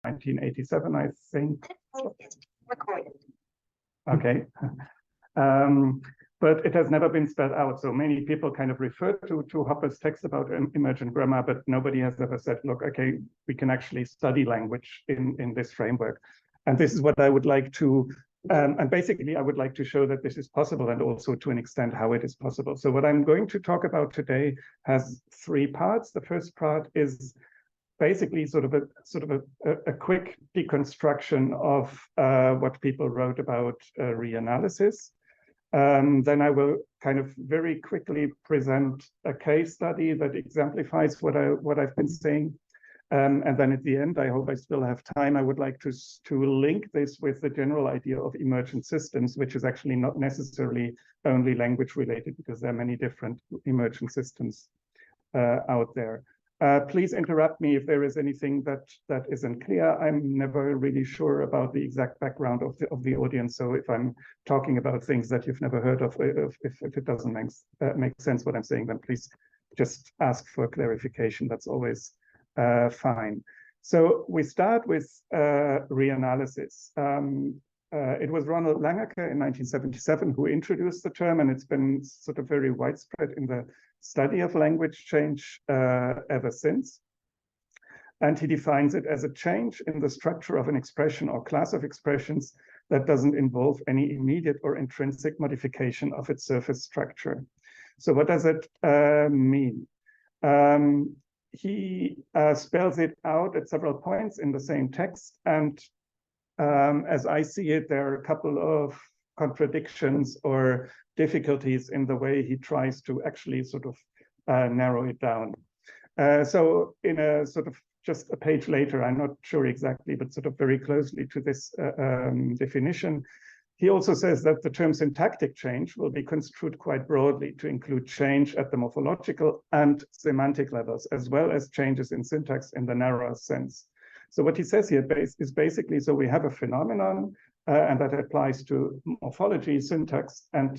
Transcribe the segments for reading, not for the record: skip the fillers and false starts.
1987, I think. Recorded. Okay. But it has never been spelled out. So many people kind of refer to Hopper's text about emergent grammar, but nobody has ever said, look, okay, we can actually study language in this framework. And this is what I would like to, and basically I would like to show that this is possible, and also to an extent how it is possible. So what I'm going to talk about today has three parts. The first part is basically sort of a quick deconstruction of what people wrote about reanalysis. Then I will kind of very quickly present a case study that exemplifies what I've been saying. And then at the end, I hope I still have time, I would like to link this with the general idea of emergent systems, which is actually not necessarily only language related, because there are many different emergent systems out there. Please interrupt me if there is anything that isn't clear. I'm never really sure about the exact background of the audience. So if I'm talking about things that you've never heard of, if it doesn't make sense what I'm saying, then please just ask for clarification. That's always fine. So we start with reanalysis. It was Ronald Langacker in 1977 who introduced the term, and it's been sort of very widespread in the study of language change ever since. And he defines it as a change in the structure of an expression or class of expressions that doesn't involve any immediate or intrinsic modification of its surface structure. So what does it mean? He spells it out at several points in the same text, and as I see it, there are a couple of contradictions or difficulties in the way he tries to actually sort of narrow it down. So in a sort of just a page later, I'm not sure exactly, but sort of very closely to this definition, he also says that the term syntactic change will be construed quite broadly to include change at the morphological and semantic levels, as well as changes in syntax in the narrower sense. So what he says here is basically, so we have a phenomenon, and that applies to morphology, syntax, and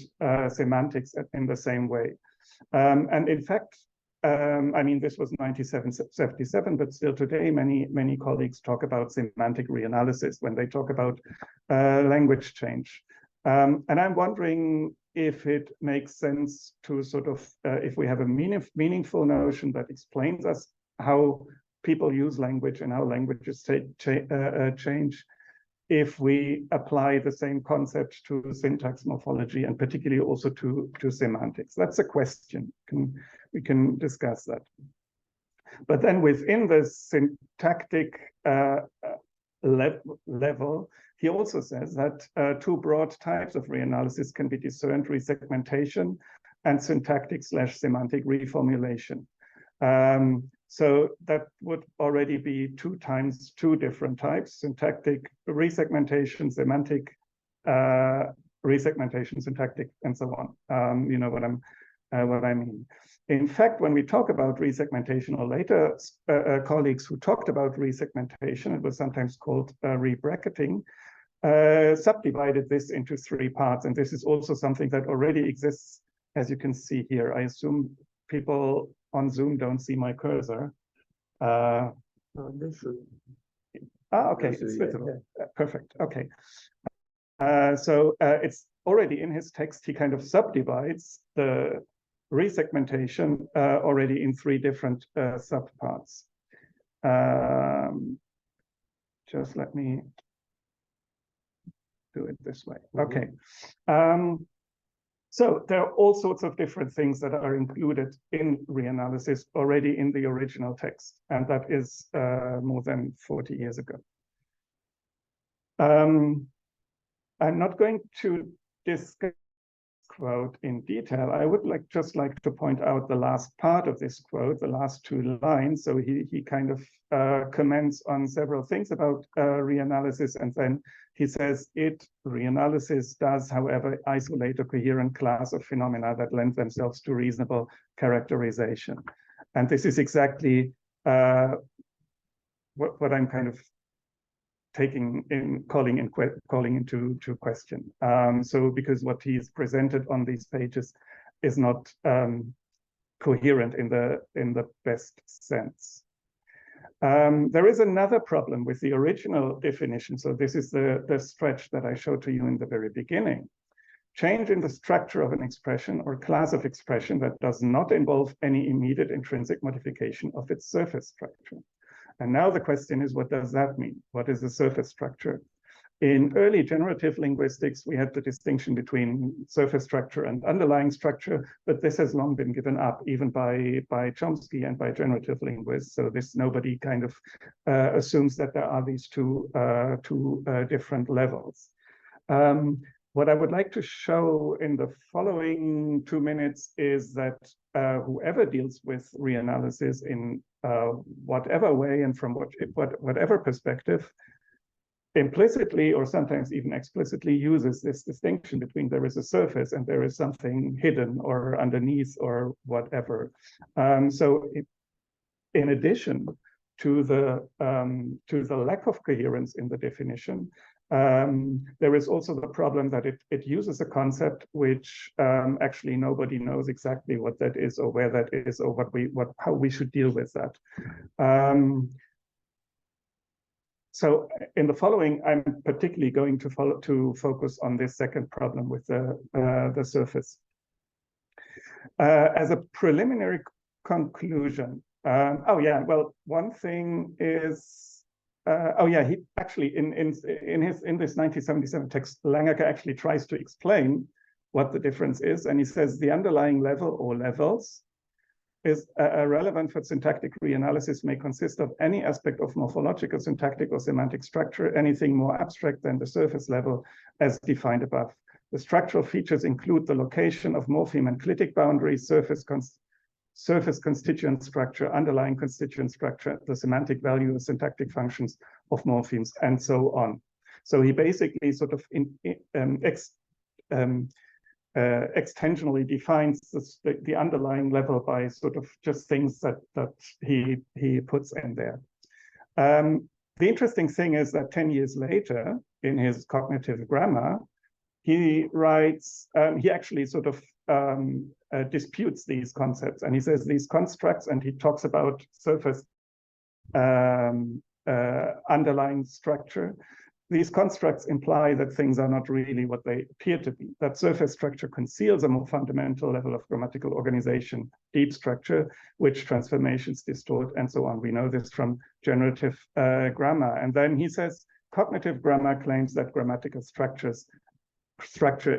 semantics in the same way. And in fact, I mean, this was 1977, but still today, many colleagues talk about semantic reanalysis when they talk about language change. And I'm wondering if it makes sense to sort of, if we have a meaningful notion that explains us how people use language and how languages change, if we apply the same concept to syntax, morphology, and particularly also to semantics. That's a question. We can discuss that. But then within the syntactic level, he also says that two broad types of reanalysis can be discerned: resegmentation and syntactic/semantic reformulation. So that would already be two different types: syntactic resegmentation, semantic resegmentation, syntactic, and so on. You know what I mean. In fact, when we talk about resegmentation, or later colleagues who talked about resegmentation, it was sometimes called rebracketing, subdivided this into three parts. And this is also something that already exists, as you can see here. I assume people on Zoom don't see my cursor. Okay, it's visible. Perfect. Okay. So it's already in his text. He kind of subdivides the resegmentation already in three different subparts. Just let me do it this way. Okay. So there are all sorts of different things that are included in reanalysis already in the original text, and that is more than 40 years ago. I'm not going to discuss quote in detail. I would just like to point out the last part of this quote, the last two lines. So he kind of comments on several things about reanalysis, and then he says reanalysis does, however, isolate a coherent class of phenomena that lend themselves to reasonable characterization. And this is exactly what I'm kind of calling into question. So because what he's presented on these pages is not coherent in the best sense. There is another problem with the original definition. So this is the stretch that I showed to you in the very beginning. Change in the structure of an expression or class of expression that does not involve any immediate intrinsic modification of its surface structure. And now the question is, what does that mean? What is the surface structure? In early generative linguistics, we had the distinction between surface structure and underlying structure, but this has long been given up, even by Chomsky and by generative linguists. So nobody kind of assumes that there are these two different levels. What I would like to show in the following 2 minutes is that whoever deals with reanalysis in whatever way and from whatever perspective, implicitly or sometimes even explicitly uses this distinction between there is a surface and there is something hidden or underneath or whatever. So in addition to the lack of coherence in the definition, there is also the problem that it uses a concept which actually nobody knows exactly what that is or where that is or how we should deal with that. So in the following, I'm particularly going to focus on this second problem with the surface. As a preliminary conclusion, well, one thing is, he actually in this 1977 text, Langacker actually tries to explain what the difference is, and he says the underlying level or levels is relevant for syntactic reanalysis may consist of any aspect of morphological, syntactic, or semantic structure, anything more abstract than the surface level as defined above. The structural features include the location of morpheme and clitic boundaries, surface constituent structure, underlying constituent structure, the semantic value, the syntactic functions of morphemes, and so on. So he basically sort of extensionally defines the underlying level by sort of just things that he puts in there. The interesting thing is that 10 years later, in his cognitive grammar, he writes, he actually sort of disputes these concepts, and he says these constructs, and he talks about surface underlying structure. These constructs imply that things are not really what they appear to be, that surface structure conceals a more fundamental level of grammatical organization, deep structure, which transformations distort, and so on. We know this from generative grammar. And then he says, cognitive grammar claims that grammatical structure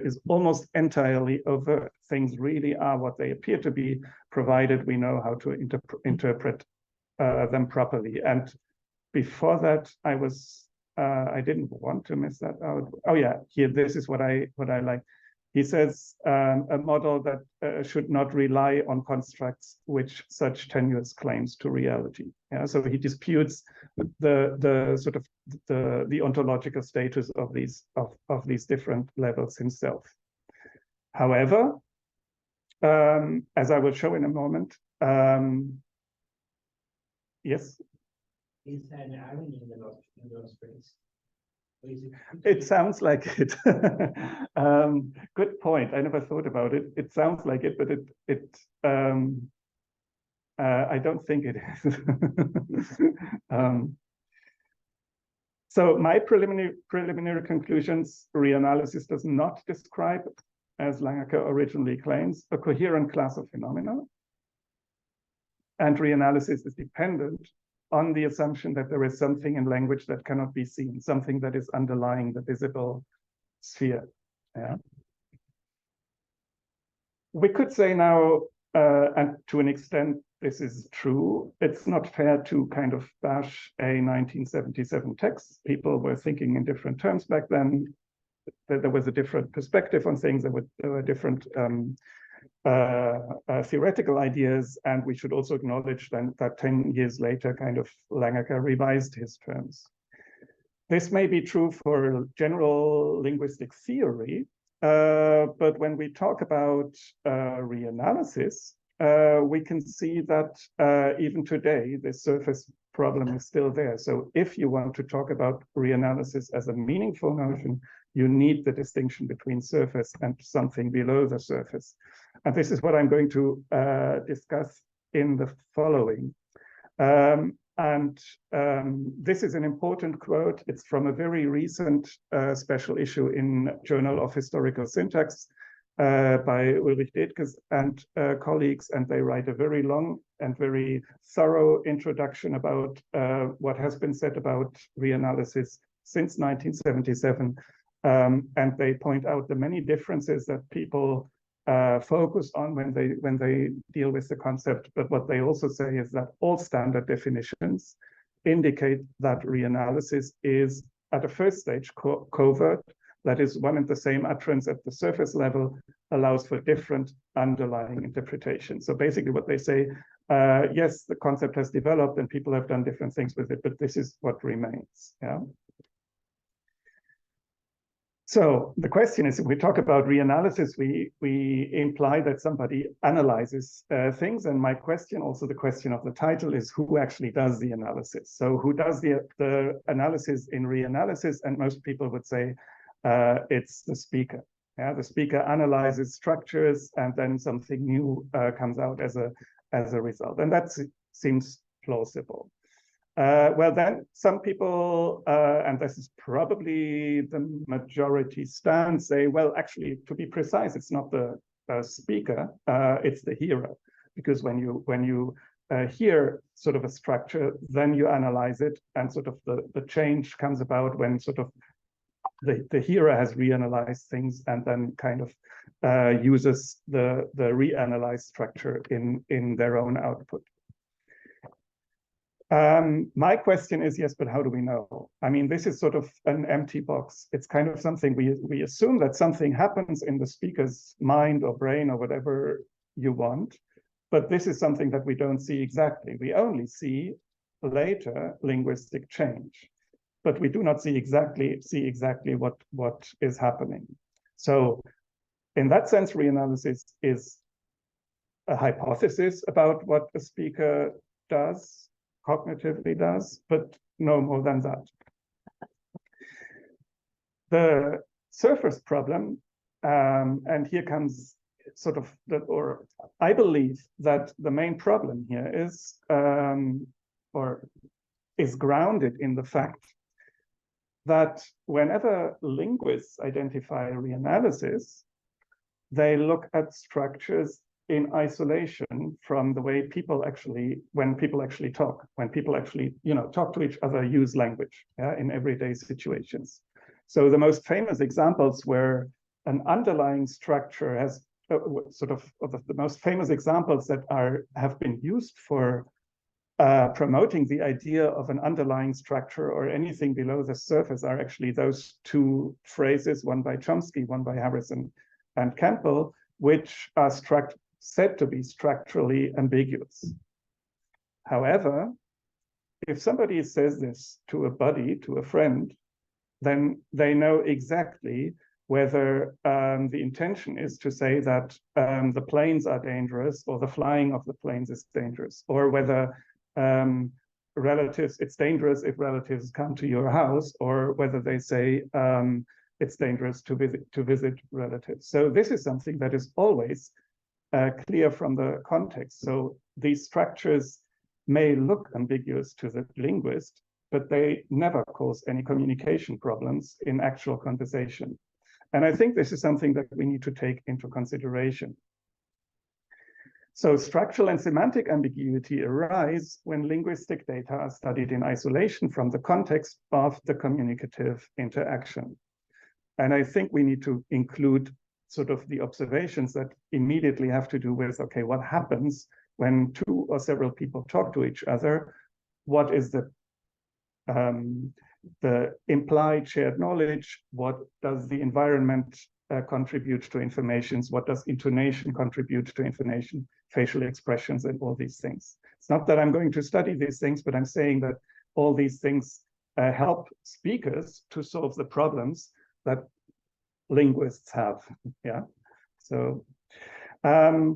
is almost entirely overt. Things really are what they appear to be, provided we know how to interpret them properly. And before that, I didn't want to miss that out. Oh yeah, here, this is what I like. He says a model that should not rely on constructs which such tenuous claims to reality. Yeah, so he disputes the sort of the ontological status of these different levels himself. However, as I will show in a moment, yes. Is there an irony in those phrases? It sounds like it. Good point. I never thought about it. It sounds like it, but I don't think it is. So my preliminary conclusions: reanalysis does not describe, as Langacker originally claims, a coherent class of phenomena, and reanalysis is dependent on the assumption that there is something in language that cannot be seen, something that is underlying the visible sphere. Yeah. We could say now, and to an extent this is true, it's not fair to kind of bash a 1977 text. People were thinking in different terms back then. There was a different perspective on things. There were different theoretical ideas, and we should also acknowledge then that 10 years later, kind of Langacker revised his terms. This may be true for general linguistic theory, but when we talk about reanalysis, we can see that even today, the surface problem is still there. So if you want to talk about reanalysis as a meaningful notion, you need the distinction between surface and something below the surface. And this is what I'm going to discuss in the following. And this is an important quote. It's from a very recent special issue in Journal of Historical Syntax by Ulrich Detges and colleagues, and they write a very long and very thorough introduction about what has been said about reanalysis since 1977. And they point out the many differences that people focus on when they deal with the concept. But what they also say is that all standard definitions indicate that reanalysis is at a first stage covert. That is, one and the same utterance at the surface level allows for different underlying interpretations. So basically what they say, yes, the concept has developed and people have done different things with it, but this is what remains. Yeah. So the question is, if we talk about reanalysis, we imply that somebody analyzes things. And my question, also the question of the title, is who actually does the analysis? So who does the analysis in reanalysis? And most people would say it's the speaker. Yeah, the speaker analyzes structures, and then something new comes out as a result. And that seems plausible. Well, then some people, and this is probably the majority stance, say, well, actually, to be precise, it's not the speaker, it's the hearer. Because when you hear sort of a structure, then you analyze it, and sort of the change comes about when sort of the hearer has reanalyzed things and then kind of uses the reanalyzed structure in their own output. My question is, yes, but how do we know? I mean, this is sort of an empty box. It's kind of something we assume that something happens in the speaker's mind or brain or whatever you want, but this is something that we don't see exactly. We only see later linguistic change, but we do not see exactly what is happening. So in that sense, reanalysis is a hypothesis about what a speaker does, cognitively does, but no more than that. The surface problem, and here comes sort of or I believe that the main problem here is, or is grounded in the fact that whenever linguists identify reanalysis, they look at structures in isolation from the way people actually, when people actually talk, talk to each other, use language, yeah, in everyday situations. So the most famous examples where an underlying structure has the most famous examples that have been used for promoting the idea of an underlying structure or anything below the surface are actually those two phrases, one by Chomsky, one by Harrison and Campbell, which are said to be structurally ambiguous. However, if somebody says this to a buddy, to a friend, then they know exactly whether the intention is to say that the planes are dangerous or the flying of the planes is dangerous, or whether it's dangerous if relatives come to your house, or whether they say it's dangerous to visit relatives. So this is something that is always clear from the context. So these structures may look ambiguous to the linguist, but they never cause any communication problems in actual conversation. And I think this is something that we need to take into consideration. So structural and semantic ambiguity arise when linguistic data are studied in isolation from the context of the communicative interaction. And I think we need to include sort of the observations that immediately have to do with, okay, what happens when two or several people talk to each other? What is the implied shared knowledge? What does the environment contribute to information? What does intonation contribute to information, facial expressions, and all these things? It's not that I'm going to study these things, but I'm saying that all these things help speakers to solve the problems that linguists have. Yeah. So the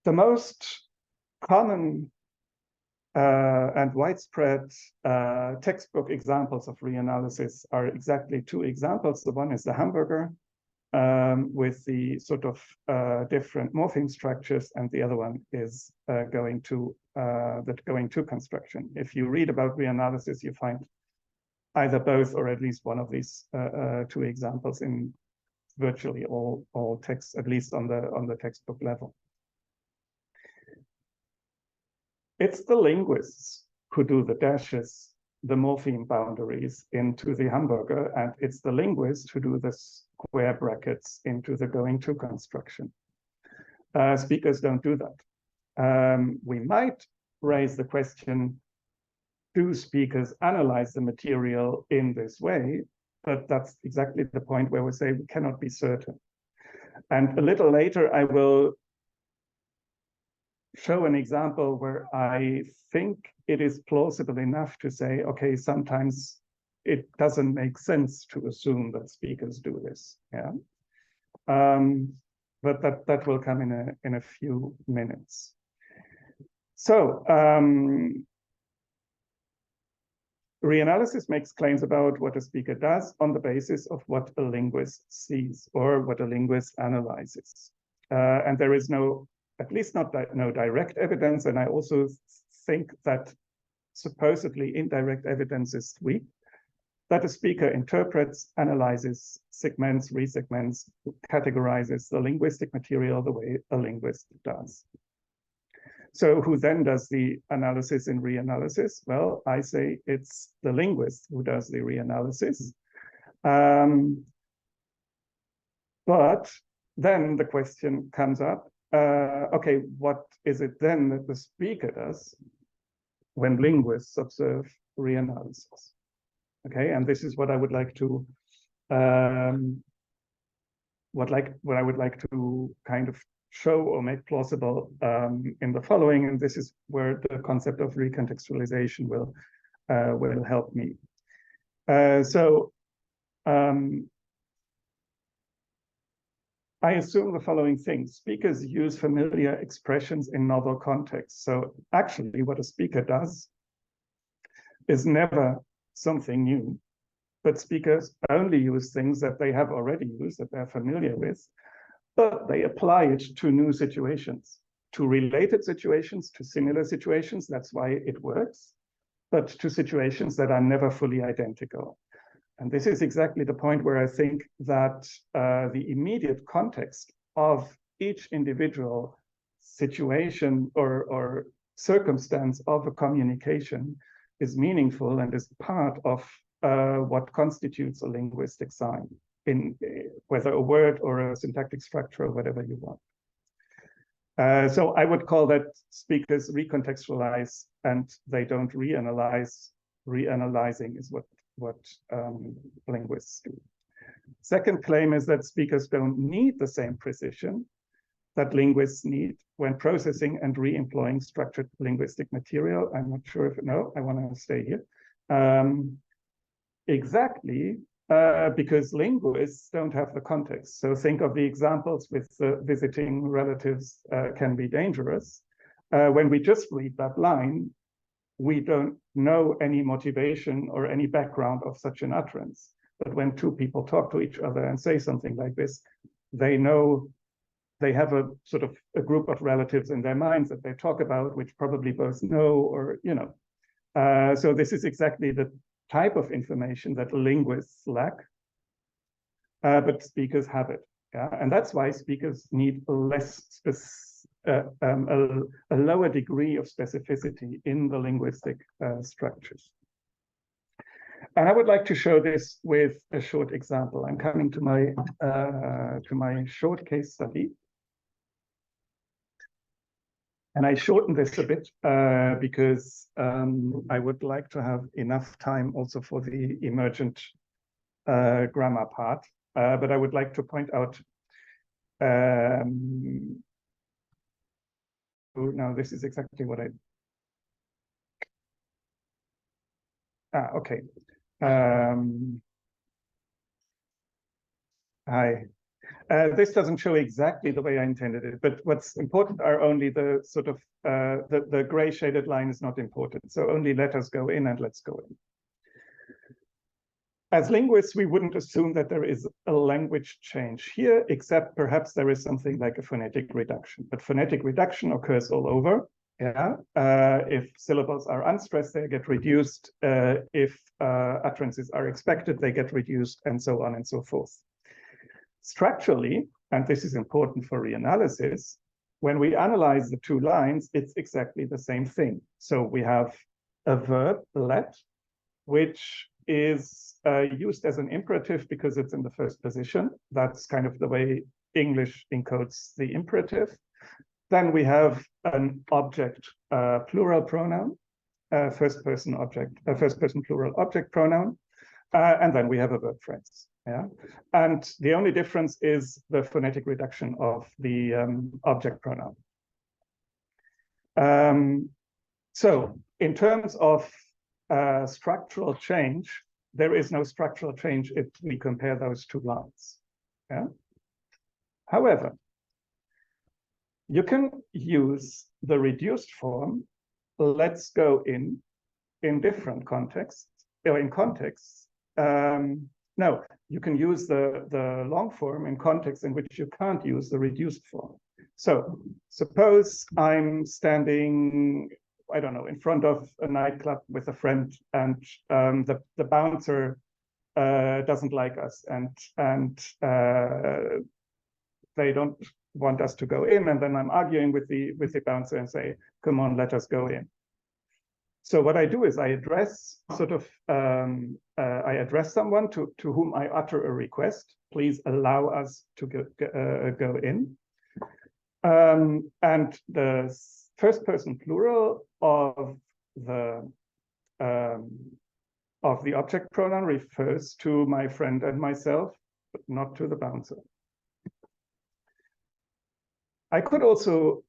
most common and widespread textbook examples of reanalysis are exactly two examples. The one is the hamburger, with the sort of different morpheme structures, and the other one is going to construction. If you read about reanalysis, you find either both or at least one of these two examples in virtually all texts, at least on the textbook level. It's the linguists who do the dashes, the morpheme boundaries into the hamburger, and it's the linguist who do the square brackets into the going to construction. Speakers don't do that. We might raise the question, do speakers analyze the material in this way? But that's exactly the point where we say we cannot be certain. And a little later, I will show an example where I think it is plausible enough to say, okay, sometimes it doesn't make sense to assume that speakers do this. Yeah, but that will come in a few minutes. So reanalysis makes claims about what a speaker does on the basis of what a linguist sees or what a linguist analyzes, and there is no, at least not no direct evidence, and I also think that supposedly indirect evidence is weak, that a speaker interprets, analyzes, segments, resegments, categorizes the linguistic material the way a linguist does. So who then does the analysis in reanalysis? Well, I say it's the linguist who does the reanalysis. But then the question comes up, okay, what is it then that the speaker does when linguists observe reanalysis? Okay, and this is what I would like to what I would like to kind of show or make plausible in the following, and this is where the concept of recontextualization will help me. I assume the following things. Speakers use familiar expressions in novel contexts. So actually what a speaker does is never something new, but speakers only use things that they have already used, that they're familiar with, but they apply it to new situations, to related situations, to similar situations. That's why it works, but to situations that are never fully identical. And this is exactly the point where I think that the immediate context of each individual situation or circumstance of a communication is meaningful and is part of what constitutes a linguistic sign, in whether a word or a syntactic structure or whatever you want. So I would call that speakers recontextualize and they don't reanalyze. Reanalyzing is what linguists do. Second claim is that speakers don't need the same precision that linguists need when processing and re-employing structured linguistic material. I'm not sure if, no, I want to stay here. Exactly, because linguists don't have the context. So think of the examples with visiting relatives can be dangerous. When we just read that line, we don't know any motivation or any background of such an utterance. But when two people talk to each other and say something like this, they know they have a sort of a group of relatives in their minds that they talk about, which probably both know, or, you know. So this is exactly the type of information that linguists lack, but speakers have it. Yeah? And that's why speakers need a lower degree of specificity in the linguistic structures. And I would like to show this with a short example. I'm coming to my short case study. And I shortened this a bit because I would like to have enough time also for the emergent grammar part. But I would like to point out, no, this is exactly what okay. Hi. This doesn't show exactly the way I intended it, but what's important are only the sort of, the gray shaded line is not important. So only let us go in and let's go in. as linguists, we wouldn't assume that there is a language change here, except perhaps there is something like a phonetic reduction. But phonetic reduction occurs all over. Yeah, if syllables are unstressed, they get reduced. If utterances are expected, they get reduced, and so on and so forth. Structurally, and this is important for reanalysis, when we analyze the two lines, it's exactly the same thing. So we have a verb, let, which is used as an imperative because it's in the first position. That's kind of the way English encodes the imperative. Then we have an object plural pronoun, first person plural object pronoun, and then we have a verb phrase. Yeah, and the only difference is the phonetic reduction of the object pronoun. So in terms of structural change, there is no structural change if we compare those two lines. Yeah. However, you can use the reduced form, let's go in different contexts, or in contexts. No, you can use the long form in contexts in which you can't use the reduced form. So suppose I'm standing, I don't know, in front of a nightclub with a friend, and the bouncer doesn't like us, and they don't want us to go in, and then I'm arguing with the bouncer and say, come on, let us go in. So what I do is I address I address someone to whom I utter a request. Please allow us to go in. And the first person plural of the object pronoun refers to my friend and myself, but not to the bouncer. I could also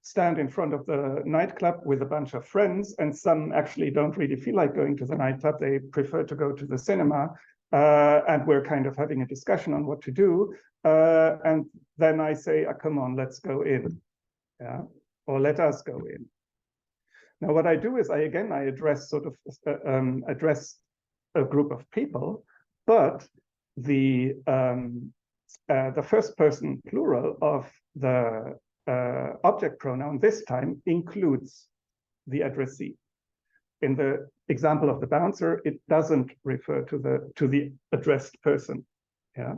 stand in front of the nightclub with a bunch of friends, and some actually don't really feel like going to the nightclub. They prefer to go to the cinema, and we're kind of having a discussion on what to do. And then I say, come on, let's go in. Yeah, or let us go in. Now, what I do is I address sort of address a group of people, but the first person plural of the object pronoun this time includes the addressee. In the example of the bouncer, it doesn't refer to the addressed person. Yeah.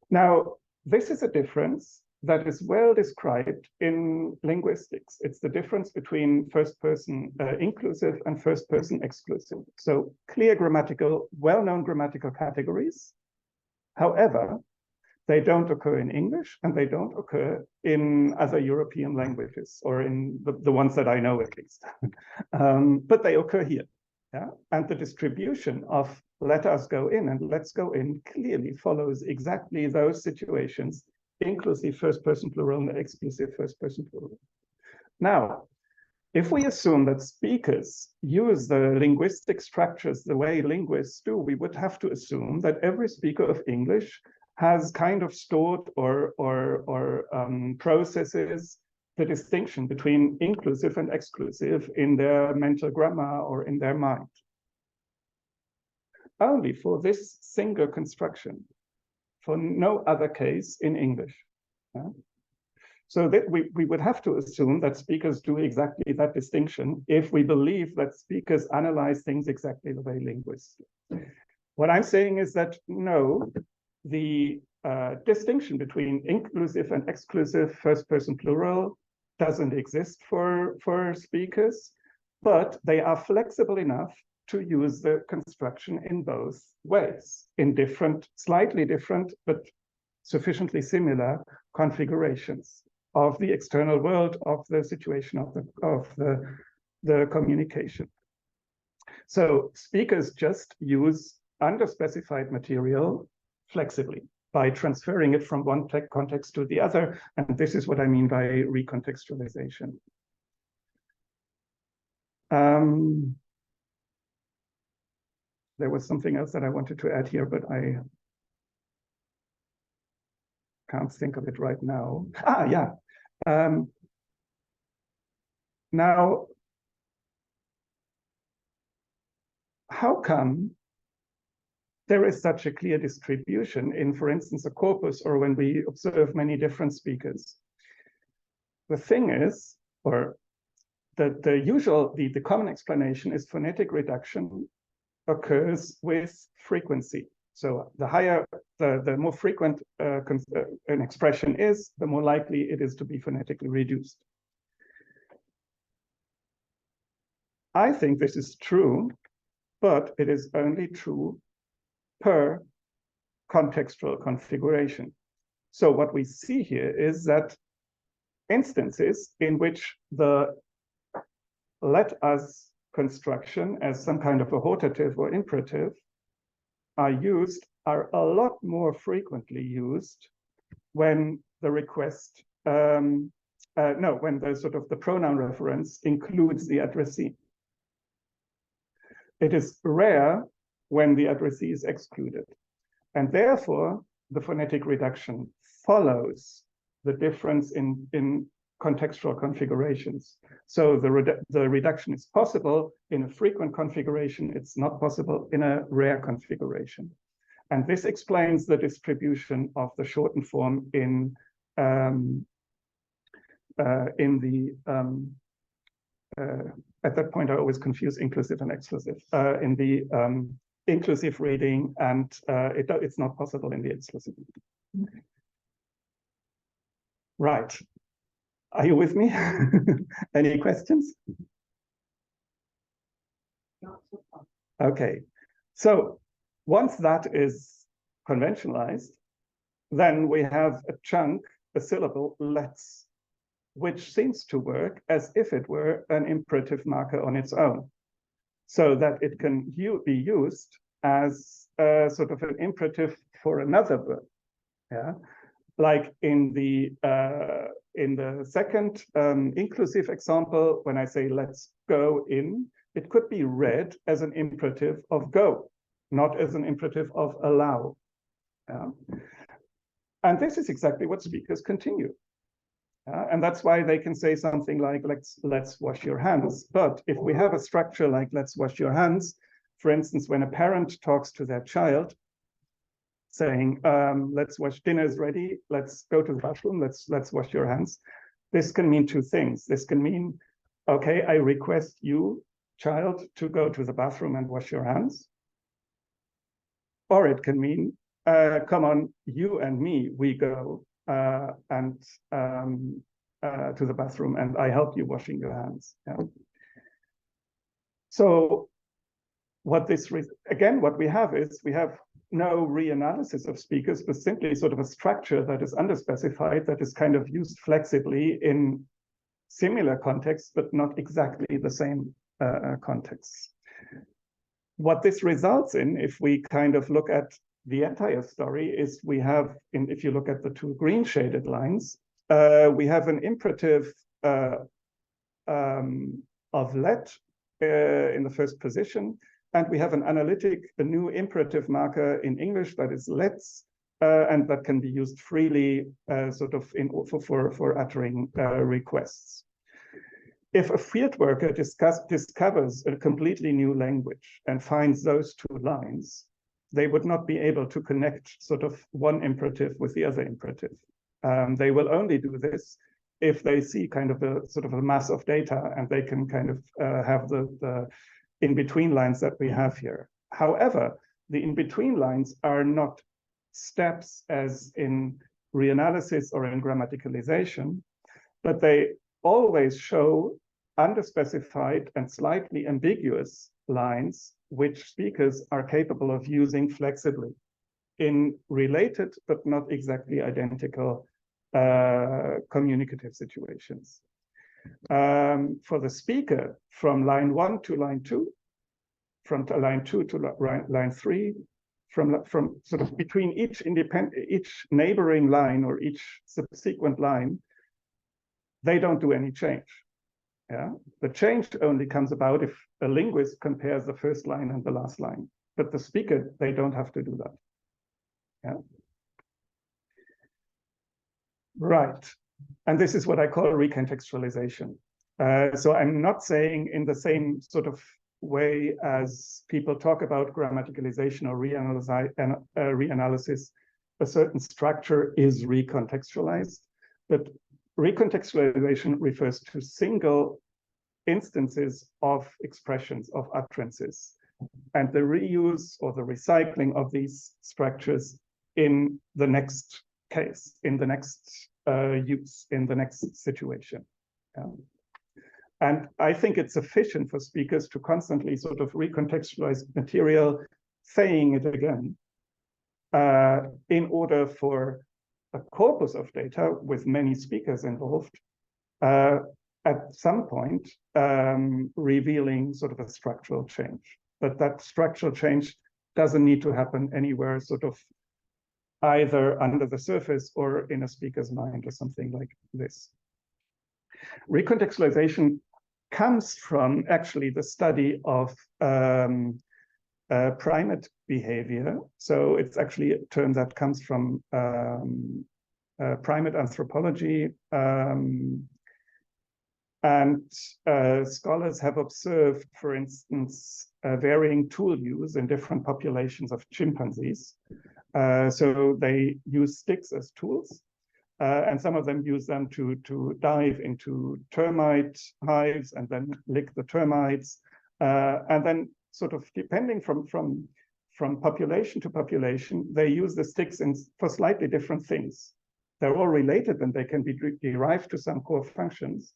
Now, this is a difference that is well described in linguistics. It's the difference between first person inclusive and first person exclusive. So clear grammatical, well-known grammatical categories. However, they don't occur in English, and they don't occur in other European languages, or in the ones that I know at least. But they occur here. Yeah? And the distribution of let us go in and let's go in clearly follows exactly those situations, inclusive first person plural and exclusive first person plural. Now, if we assume that speakers use the linguistic structures the way linguists do, we would have to assume that every speaker of English has kind of stored or processes the distinction between inclusive and exclusive in their mental grammar or in their mind. Only for this single construction, for no other case in English. Yeah? So that we would have to assume that speakers do exactly that distinction if we believe that speakers analyze things exactly the way linguists do. What I'm saying is that no, the distinction between inclusive and exclusive first person plural doesn't exist for speakers, but they are flexible enough to use the construction in both ways, in different, slightly different, but sufficiently similar configurations of the external world, of the situation of the communication. So speakers just use underspecified material flexibly by transferring it from one context to the other. And this is what I mean by recontextualization. There was something else that I wanted to add here, but I can't think of it right now. Yeah. Now, how come there is such a clear distribution in, for instance, a corpus, or when we observe many different speakers. The thing is, or the common explanation is phonetic reduction occurs with frequency. So the higher, the more frequent an expression is, the more likely it is to be phonetically reduced. I think this is true, but it is only true per contextual configuration. So what we see here is that instances in which the let us construction as some kind of a hortative or imperative are a lot more frequently used when the request, when the sort of the pronoun reference includes the addressee. It is rare when the addressee is excluded. And therefore, the phonetic reduction follows the difference in contextual configurations. So the reduction is possible in a frequent configuration. It's not possible in a rare configuration. And this explains the distribution of the shortened form in at that point, I always confuse inclusive and exclusive. In the inclusive reading, and it's not possible in the exclusive reading. Right. Are you with me? Any questions? Okay. So once that is conventionalized, then we have a chunk, a syllable, let's, which seems to work as if it were an imperative marker on its own, so that it can be used as a sort of an imperative for another verb. Yeah, like in the second inclusive example, when I say let's go in, it could be read as an imperative of go, not as an imperative of allow. Yeah. And this is exactly what speakers continue. And that's why they can say something like, let's wash your hands. But if we have a structure like let's wash your hands, for instance, when a parent talks to their child, saying, let's wash, dinner's ready, let's go to the bathroom, let's wash your hands. This can mean two things. This can mean, okay, I request you, child, to go to the bathroom and wash your hands. Or it can mean, come on, you and me, we go to the bathroom and I help you washing your hands. Yeah. So what we have is we have no reanalysis of speakers, but simply sort of a structure that is underspecified, that is kind of used flexibly in similar contexts, but not exactly the same contexts. What this results in, if we kind of look at the entire story, is we have, if you look at the two green shaded lines, we have an imperative of let in the first position, and we have an a new imperative marker in English that is let's, and that can be used freely sort of for uttering requests. If a field worker discovers a completely new language and finds those two lines, they would not be able to connect sort of one imperative with the other imperative. They will only do this if they see kind of a sort of a mass of data and they can kind of have the in-between lines that we have here. However, the in-between lines are not steps as in reanalysis or in grammaticalization, but they always show underspecified and slightly ambiguous lines which speakers are capable of using flexibly in related but not exactly identical communicative situations. For the speaker, from line 1 to line 2, from line 2 to line 3, from sort of between each neighboring line or each subsequent line, they don't do any change. Yeah, the change only comes about if a linguist compares the first line and the last line. But the speaker, they don't have to do that. Yeah. Right. And this is what I call recontextualization. So I'm not saying in the same sort of way as people talk about grammaticalization or reanalysis, a certain structure is recontextualized, but recontextualization refers to single instances of expressions, of utterances, and the reuse or the recycling of these structures in the next case, in the next use, in the next situation. And I think it's sufficient for speakers to constantly sort of recontextualize material, saying it again, in order for a corpus of data with many speakers involved, at some point, revealing sort of a structural change. But that structural change doesn't need to happen anywhere sort of either under the surface or in a speaker's mind or something like this. Recontextualization comes from actually the study of primate behavior. So it's actually a term that comes from primate anthropology. And scholars have observed, for instance, varying tool use in different populations of chimpanzees. So they use sticks as tools. And some of them use them to dive into termite hives and then lick the termites. And then sort of depending from population to population, they use the sticks for slightly different things. They're all related and they can be derived to some core functions.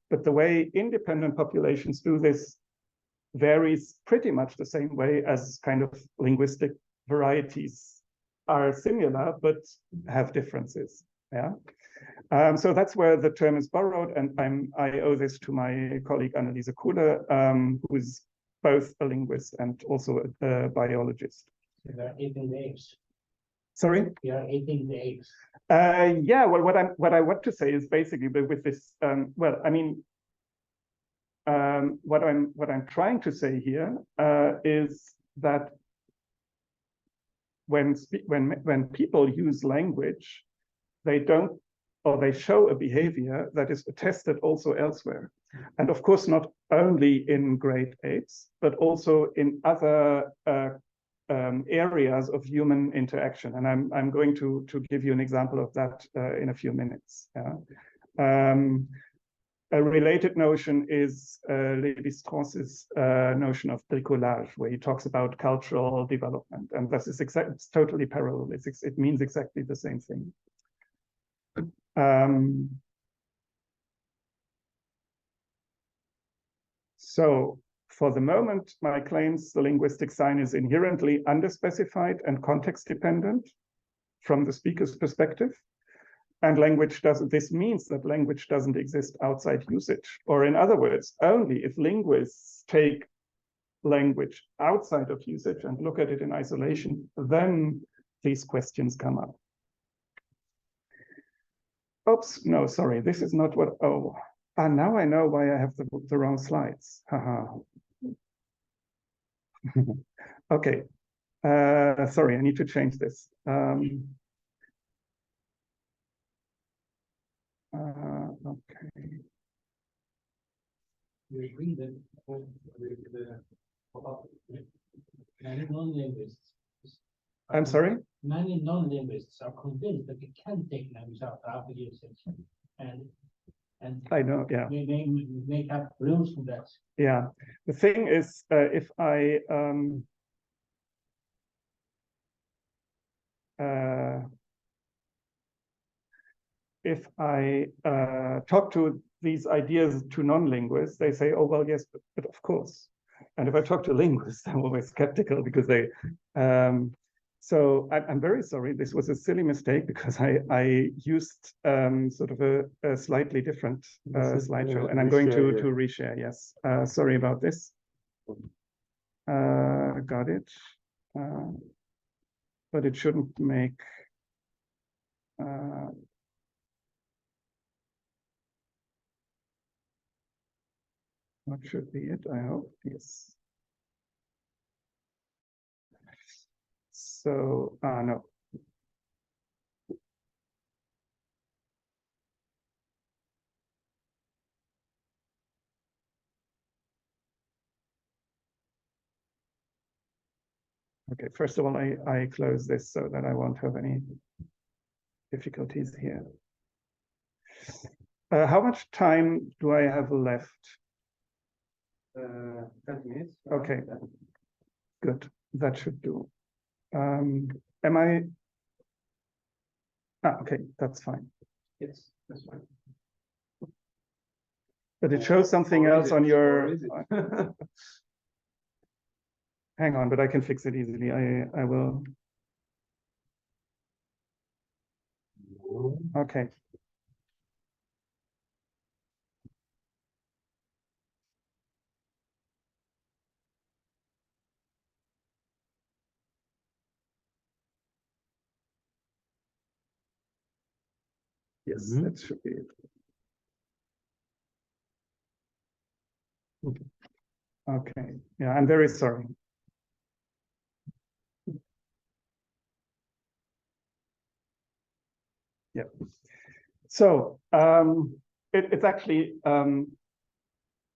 But the way independent populations do this varies pretty much the same way as kind of linguistic varieties are similar, but have differences. Yeah. So that's where the term is borrowed, and I owe this to my colleague Anneliese Kuhle, who is both a linguist and also a biologist. You are eating the apes. Sorry? You are eating the apes. Yeah. Well, what I want to say is basically with this. Well, I mean, what I'm trying to say here is that when people use language, they don't, or they show a behavior that is attested also elsewhere. And of course, not only in great apes, but also in other areas of human interaction. And I'm going to give you an example of that in a few minutes. A related notion is Lévi-Strauss's notion of bricolage, where he talks about cultural development. And this is it's totally parallel. It means exactly the same thing. So for the moment, my claims the linguistic sign is inherently underspecified and context dependent from the speaker's perspective. And this means that language doesn't exist outside usage. Or in other words, only if linguists take language outside of usage and look at it in isolation, then these questions come up. Oops, no, sorry, this is not what, now I know why I have the wrong slides. Haha. Okay, sorry, I need to change this. Okay. You agree that many non-linguists. I'm sorry? Many non-linguists are convinced that they can take language out of usage, and I know, yeah. we may make up rules for that. Yeah, the thing is, if I talk to these ideas to non-linguists, they say, oh, well, yes, but of course. And if I talk to linguists, I'm always skeptical because they, so I'm very sorry. This was a silly mistake because I used sort of a slightly different slideshow, and I'm going to reshare, yes. Sorry about this. Got it. But it shouldn't make, what should be it, I hope, yes. So, no. Okay, first of all, I close this so that I won't have any difficulties here. How much time do I have left? 10 minutes. Okay, good. That should do. Am I? Okay, that's fine. Yes, that's fine. But it shows something else on your. Hang on, but I can fix it easily. I will. Okay. Yes, that should be it. Okay. Yeah, I'm very sorry. Yeah. So it's actually,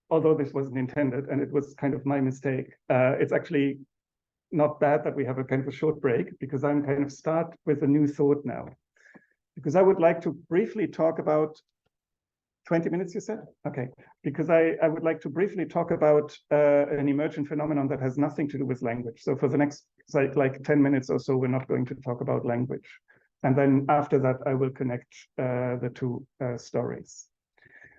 although this wasn't intended and it was kind of my mistake, it's actually not bad that we have a kind of a short break, because I'm kind of start with a new thought now. Because I would like to briefly talk about 20 minutes, you said? Okay, because I would like to briefly talk about an emergent phenomenon that has nothing to do with language. So for the next like 10 minutes or so, we're not going to talk about language. And then after that, I will connect the two stories.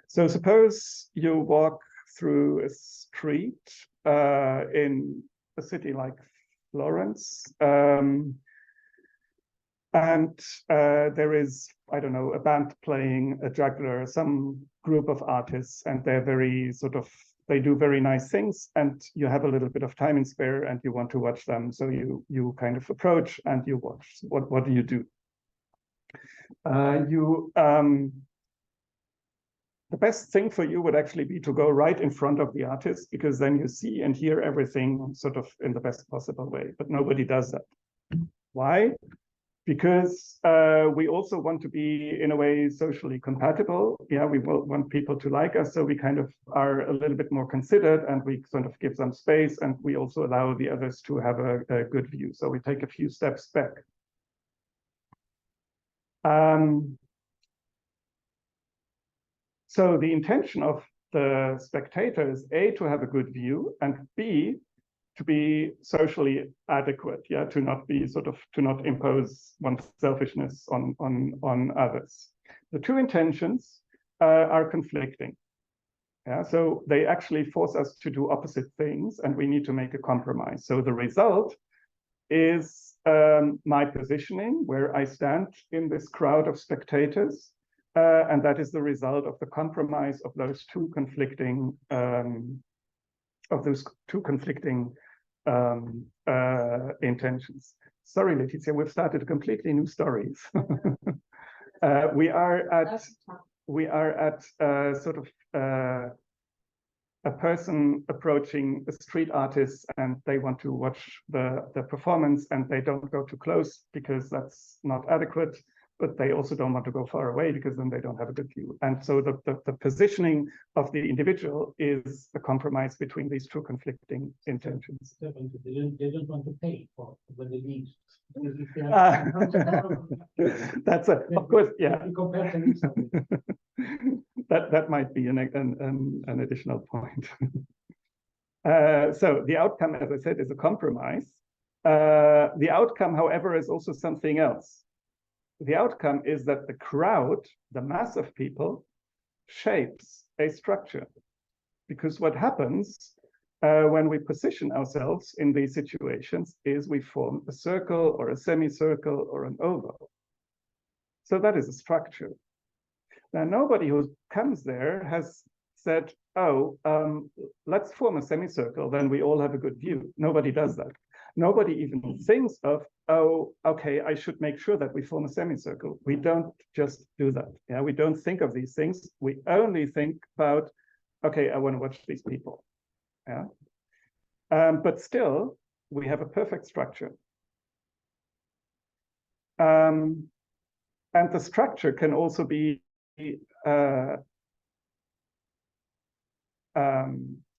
So suppose you walk through a street in a city like Florence, and there is, I don't know, a band playing a juggler, some group of artists, and they're very sort of, they do very nice things, and you have a little bit of time in spare and you want to watch them. So you kind of approach and you watch. What do you do? The best thing for you would actually be to go right in front of the artist, because then you see and hear everything sort of in the best possible way, but nobody does that. Why? Because we also want to be, in a way, socially compatible. Yeah, we want people to like us, so we kind of are a little bit more considered, and we sort of give them space, and we also allow the others to have a good view. So we take a few steps back. So the intention of the spectator is A, to have a good view, and B, to be socially adequate, yeah, to not be to not impose one's selfishness on others. The two intentions are conflicting. Yeah, so they actually force us to do opposite things, and we need to make a compromise. So the result is my positioning, where I stand in this crowd of spectators, and that is the result of the compromise of those two conflicting intentions. Sorry, Letizia, we've started a completely new stories. We are at sort of a person approaching a street artist, and they want to watch the performance, and they don't go too close because that's not adequate, but they also don't want to go far away because then they don't have a good view. And so the positioning of the individual is a compromise between these two conflicting intentions. They don't want to pay for when they leave. That's of course, yeah. That might be an additional point. So the outcome, as I said, is a compromise. The outcome, however, is also something else. The outcome is that the crowd, the mass of people, shapes a structure. Because what happens when we position ourselves in these situations is we form a circle or a semicircle or an oval. So that is a structure. Now, nobody who comes there has said, oh, let's form a semicircle, then we all have a good view. Nobody does that. Nobody even thinks of, oh, okay, I should make sure that we form a semicircle. We don't just do that. Yeah, we don't think of these things. We only think about, okay, I want to watch these people. Yeah, but still, we have a perfect structure. And the structure can also be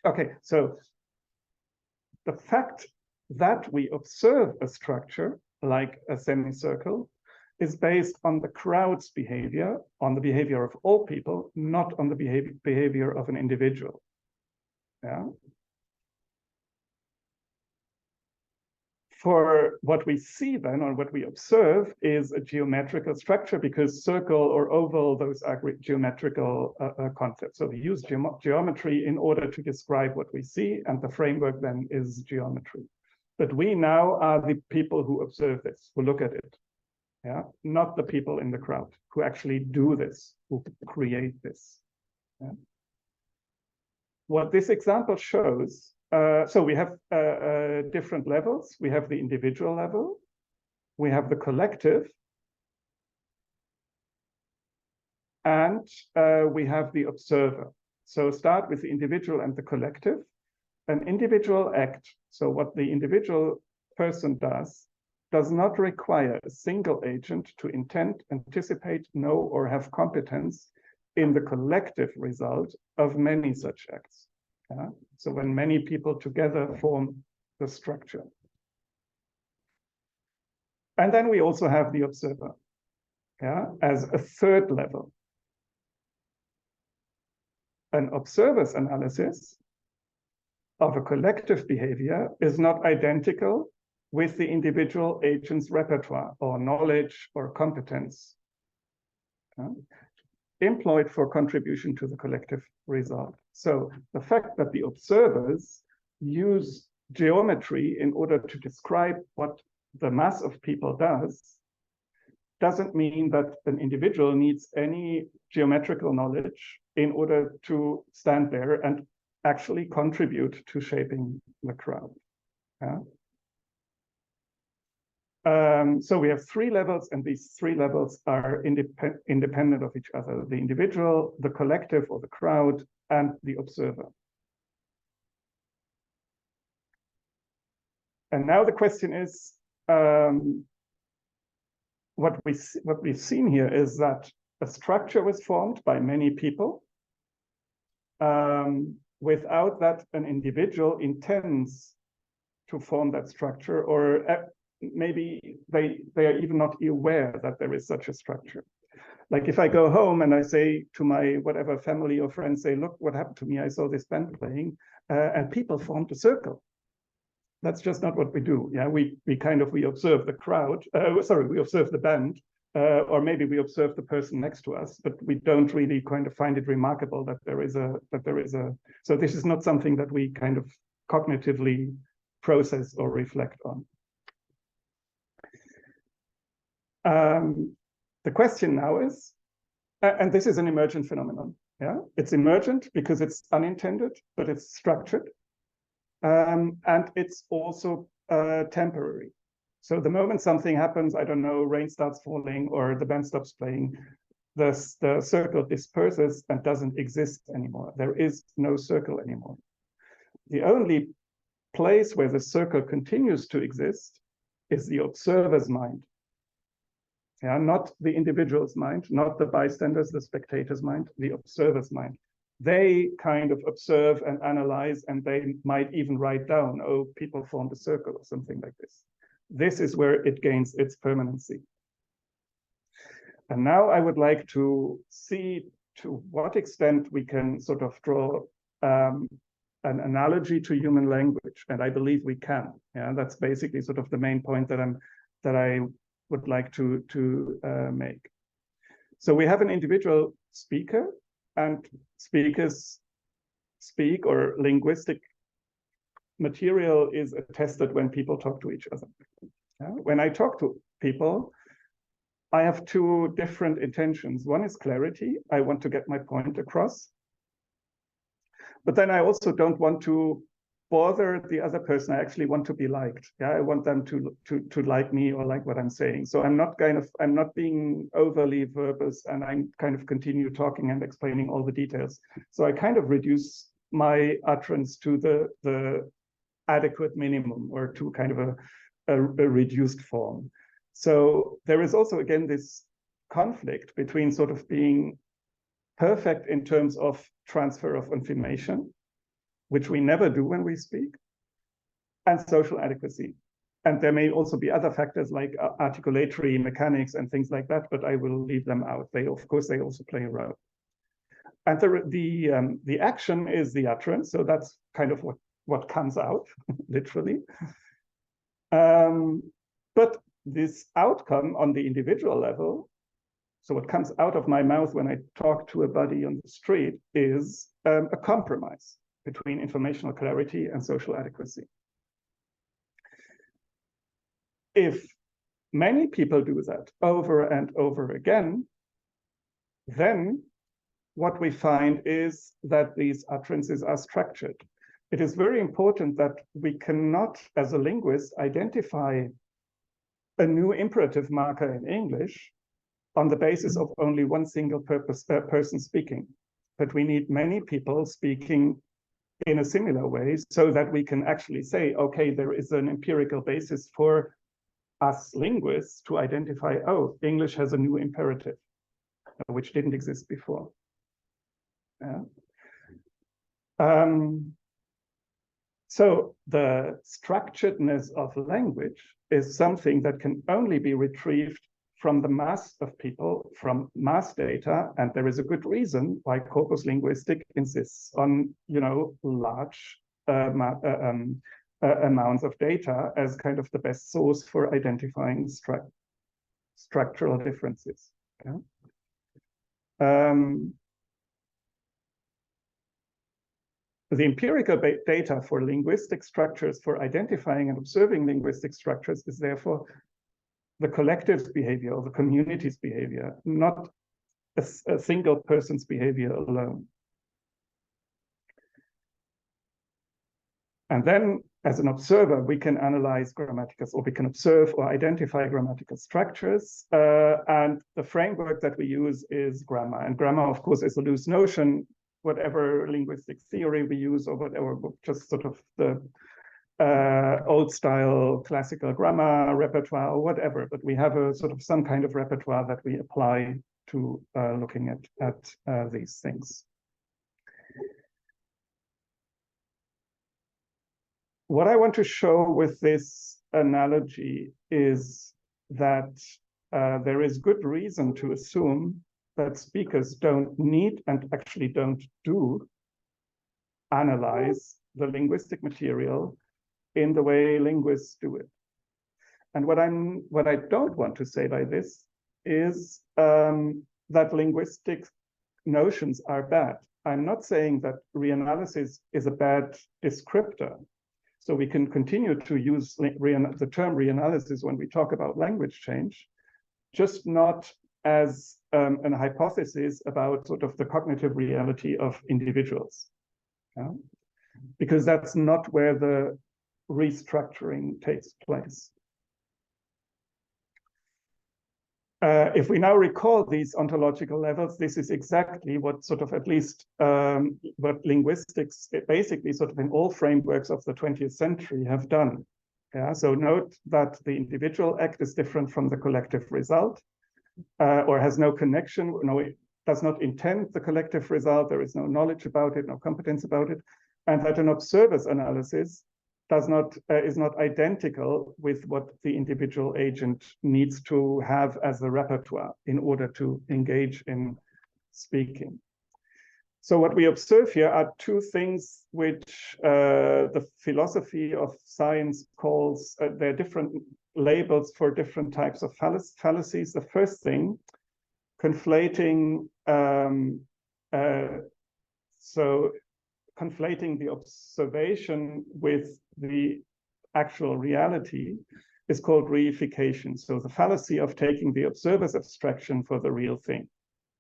okay, so the fact that we observe a structure like a semicircle is based on the crowd's behavior, on the behavior of all people, not on the behavior of an individual. Yeah. For what we see then, or what we observe, is a geometrical structure, because circle or oval, those are geometrical concepts. So we use geometry in order to describe what we see, and the framework then is geometry. But we now are the people who observe this, who look at it. Yeah, not the people in the crowd who actually do this, who create this. Yeah. What this example shows, so we have different levels. We have the individual level, we have the collective, and we have the observer. So start with the individual and the collective. An individual act, so what the individual person does not require a single agent to intend, anticipate, know, or have competence in the collective result of many such acts. Yeah? So when many people together form the structure. And then we also have the observer, yeah, as a third level. An observer's analysis of a collective behavior is not identical with the individual agent's repertoire or knowledge or competence employed for contribution to the collective result. So the fact that the observers use geometry in order to describe what the mass of people doesn't mean that an individual needs any geometrical knowledge in order to stand there and actually contribute to shaping the crowd. Yeah? So we have three levels, and these three levels are independent of each other: the individual, the collective or the crowd, and the observer. And now the question is, what we've seen here is that a structure was formed by many people without that an individual intends to form that structure, or maybe they are even not aware that there is such a structure. Like if I go home and I say to my whatever family or friends, say, look what happened to me, I saw this band playing, and people formed a circle. That's just not what we do. Yeah, we observe the crowd, we observe the band, or maybe we observe the person next to us, but we don't really kind of find it remarkable that there is a, so this is not something that we kind of cognitively process or reflect on. The question now is, and this is an emergent phenomenon. Yeah, it's emergent because it's unintended, but it's structured, and it's also temporary. So the moment something happens, I don't know, rain starts falling or the band stops playing, the circle disperses and doesn't exist anymore. There is no circle anymore. The only place where the circle continues to exist is the observer's mind. Yeah, not the individual's mind, not the bystander's, the spectator's mind, the observer's mind. They kind of observe and analyze, and they might even write down, oh, people formed a circle or something like this. This is where it gains its permanency. And now I would like to see to what extent we can sort of draw an analogy to human language, and I believe we can. Yeah, that's basically sort of the main point that I would like to make. So we have an individual speaker, and speakers speak, or linguistic material is attested when people talk to each other. When I talk to people, I have two different intentions. One is clarity. I want to get my point across. But then I also don't want to bother the other person. I actually want to be liked. Yeah, I want them to like me or like what I'm saying. So I'm not being overly verbose, and I'm kind of continue talking and explaining all the details. So I kind of reduce my utterance to the adequate minimum, or to kind of a reduced form. So there is also, again, this conflict between sort of being perfect in terms of transfer of information, which we never do when we speak, and social adequacy. And there may also be other factors like articulatory mechanics and things like that, but I will leave them out. They, of course, they also play a role. And the action is the utterance, so that's kind of what comes out, literally. But this outcome on the individual level, so what comes out of my mouth when I talk to a buddy on the street, is a compromise between informational clarity and social adequacy. If many people do that over and over again, then what we find is that these utterances are structured. It is very important that we cannot, as a linguist, identify a new imperative marker in English on the basis of only one single person speaking. But we need many people speaking in a similar way so that we can actually say, okay, there is an empirical basis for us linguists to identify, oh, English has a new imperative, which didn't exist before. Yeah. So the structuredness of language is something that can only be retrieved from the mass of people, from mass data, and there is a good reason why corpus linguistic insists on, large amounts of data as kind of the best source for identifying structural differences. Yeah? The empirical data for linguistic structures, for identifying and observing linguistic structures, is therefore the collective's behavior or the community's behavior, not a single person's behavior alone. And then, as an observer, we can analyze grammatical, or we can observe or identify grammatical structures. And the framework that we use is grammar. And grammar, of course, is a loose notion. Whatever linguistic theory we use, or whatever, just sort of the old style classical grammar repertoire or whatever, but we have a sort of some kind of repertoire that we apply to looking at these things. What I want to show with this analogy is that there is good reason to assume that speakers don't need and actually don't do analyze the linguistic material in the way linguists do it. And what I don't want to say by this is that linguistic notions are bad. I'm not saying that reanalysis is a bad descriptor. So we can continue to use the term reanalysis when we talk about language change, just not as an hypothesis about sort of the cognitive reality of individuals. Yeah? Because that's not where the restructuring takes place. If we now recall these ontological levels, this is exactly what sort of, at least what linguistics basically sort of in all frameworks of the 20th century have done. Yeah, so note that the individual act is different from the collective result, or has no connection, it does not intend the collective result, there is no knowledge about it, no competence about it, and that an observer's analysis is not identical with what the individual agent needs to have as a repertoire in order to engage in speaking. So what we observe here are two things which the philosophy of science calls, they're different labels for different types of fallacies. The first thing, conflating conflating the observation with the actual reality is called reification. So the fallacy of taking the observer's abstraction for the real thing.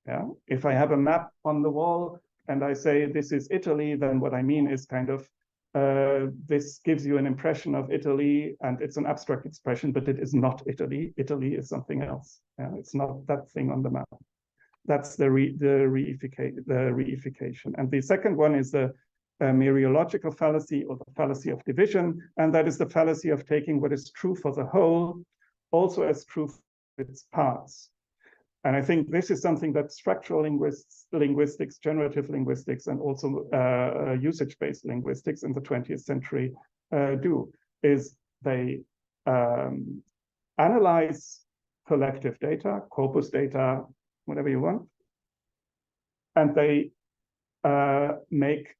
Yeah. If I have a map on the wall and I say this is Italy, then what I mean is kind of this gives you an impression of Italy, and it's an abstract expression, but it is not Italy. Italy is something else. Yeah? It's not that thing on the map. That's the reification. And the second one is the mereological fallacy, or the fallacy of division, and that is the fallacy of taking what is true for the whole also as true for its parts. And I think this is something that structural linguistics, generative linguistics, and also usage-based linguistics in the 20th century do. is they analyze collective data, corpus data, whatever you want, and they make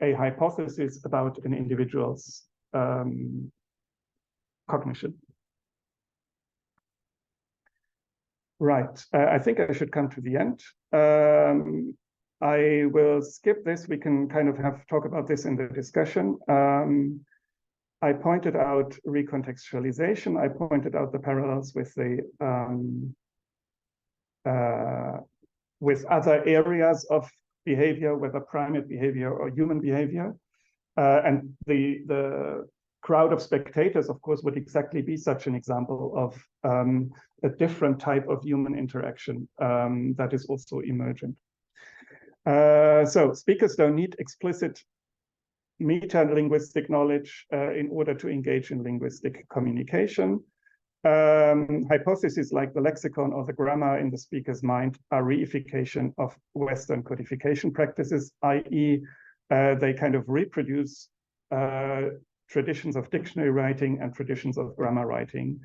a hypothesis about an individual's cognition. Right, I think I should come to the end. I will skip this. We can kind of talk about this in the discussion. I pointed out recontextualization. I pointed out the parallels with the with other areas of behavior, whether primate behavior or human behavior. And the crowd of spectators, of course, would exactly be such an example of a different type of human interaction that is also emergent. So speakers don't need explicit meta-linguistic knowledge in order to engage in linguistic communication. Hypotheses like the lexicon or the grammar in the speaker's mind are reification of Western codification practices, i.e. They kind of reproduce traditions of dictionary writing and traditions of grammar writing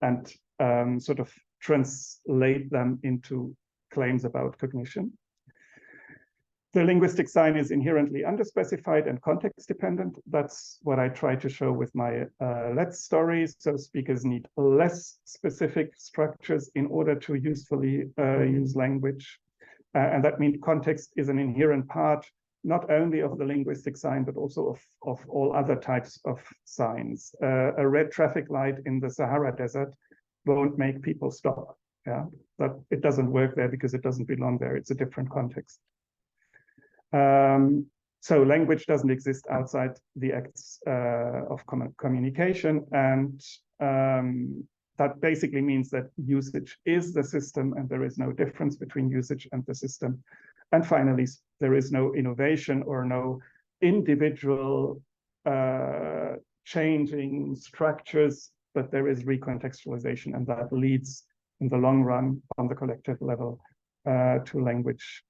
and sort of translate them into claims about cognition. The linguistic sign is inherently underspecified and context dependent. That's what I try to show with my Let's stories. So speakers need less specific structures in order to usefully use language. And that means context is an inherent part, not only of the linguistic sign, but also of all other types of signs. A red traffic light in the Sahara Desert won't make people stop. Yeah, but it doesn't work there because it doesn't belong there. It's a different context. So language doesn't exist outside the acts of communication, and that basically means that usage is the system and there is no difference between usage and the system. And finally, there is no innovation or no individual changing structures, but there is recontextualization, and that leads in the long run on the collective level to language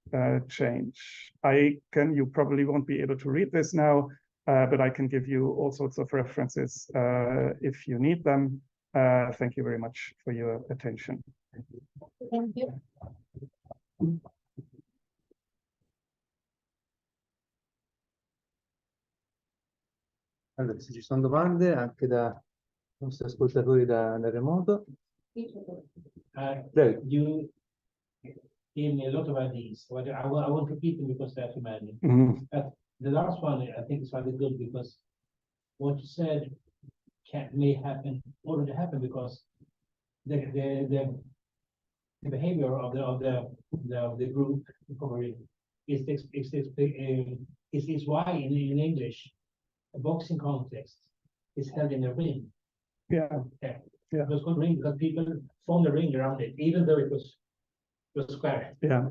change. You probably won't be able to read this now, but I can give you all sorts of references if you need them. Thank you very much for your attention. Thank you. Allora, se ci sono domande anche da nostri ascoltatori da remoto. You gave me a lot of ideas. I won't repeat them because they're too many. But the last one I think is rather good because what you said may already happen because the behavior of the group probably is why in English a boxing contest is held in a ring. Yeah. It was called ring because people formed a ring around it, even though it was square. Yeah.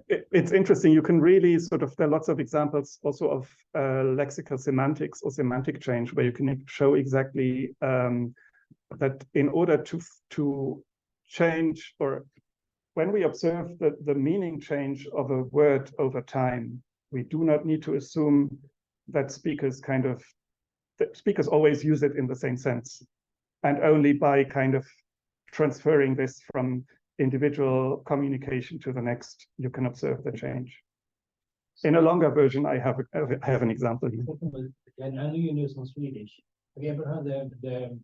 It's interesting. You can really there are lots of examples also of lexical semantics or semantic change where you can show exactly that in order to change, or when we observe the meaning change of a word over time, we do not need to assume that speakers always use it in the same sense, and only by kind of transferring this from individual communication to the next, you can observe the change. In a longer version, I have an example here. And I know you knew some Swedish. Have you ever heard the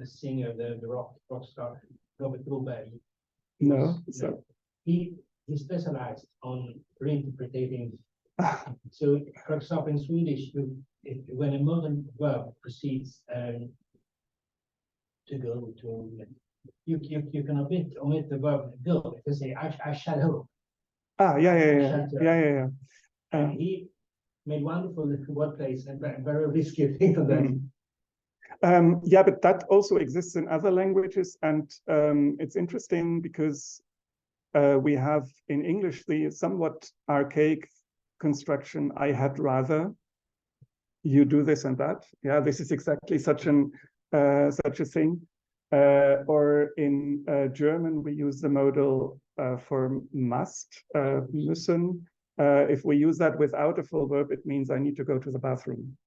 singer, the rock star, Robert Broberg? No. So he specialized on reinterpreting. So, for example, in Swedish, when a modern verb proceeds to go to, you can omit the verb go. You say I shall hope. Yeah. And he made wonderful wordplays and very risky things on that. Yeah, but that also exists in other languages, and it's interesting because we have in English the somewhat archaic construction, I had rather, you do this and that. Yeah, this is exactly such a thing. Or in German, we use the modal for must, müssen. If we use that without a full verb, it means I need to go to the bathroom.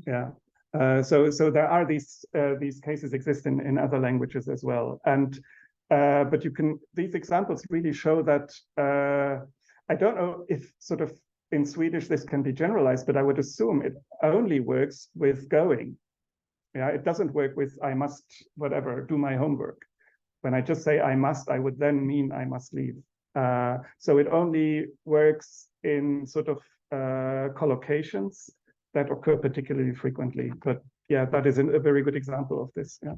Yeah. So there are these cases exist in other languages as well. And but these examples really show that I don't know if sort of in Swedish this can be generalized, but I would assume it only works with going. Yeah, it doesn't work with I must, whatever, do my homework. When I just say I must, I would then mean I must leave. So it only works in sort of collocations that occur particularly frequently. But yeah, that is a very good example of this. Yeah.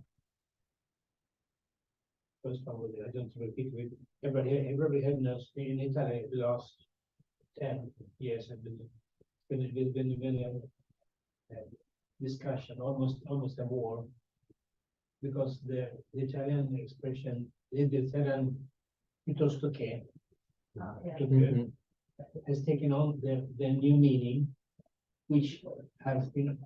First one with it, I don't repeat it. Everybody knows in Italy the last 10 years have been discussion, almost a war, because the Italian expression, the Italian piuttosto che, has taken on the new meaning, which has been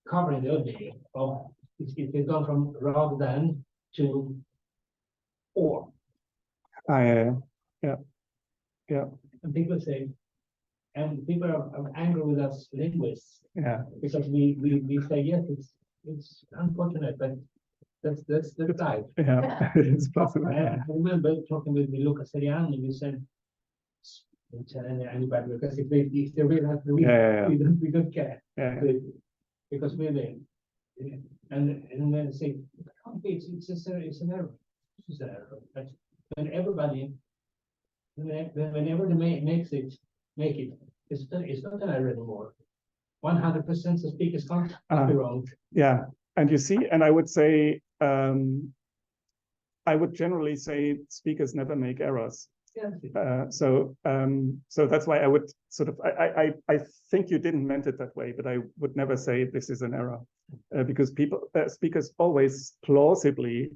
covering the old meaning of it's gone from rather than to or. Yeah. And people say, and people are angry with us linguists. Yeah. Because we say yes, it's unfortunate, but that's life. Yeah, it's possible. I remember talking with Luca Seriani, we said anybody because if they really have to read, we don't care. Because we're there. And then they say it's an error. It's an error. But when everybody whenever they make it, it's not an error anymore. 100% of speakers can't be wrong. Yeah, and you see, and I would say, I would generally say speakers never make errors. Yeah. So that's why I would sort of, I think you didn't meant it that way, but I would never say this is an error, because speakers always plausibly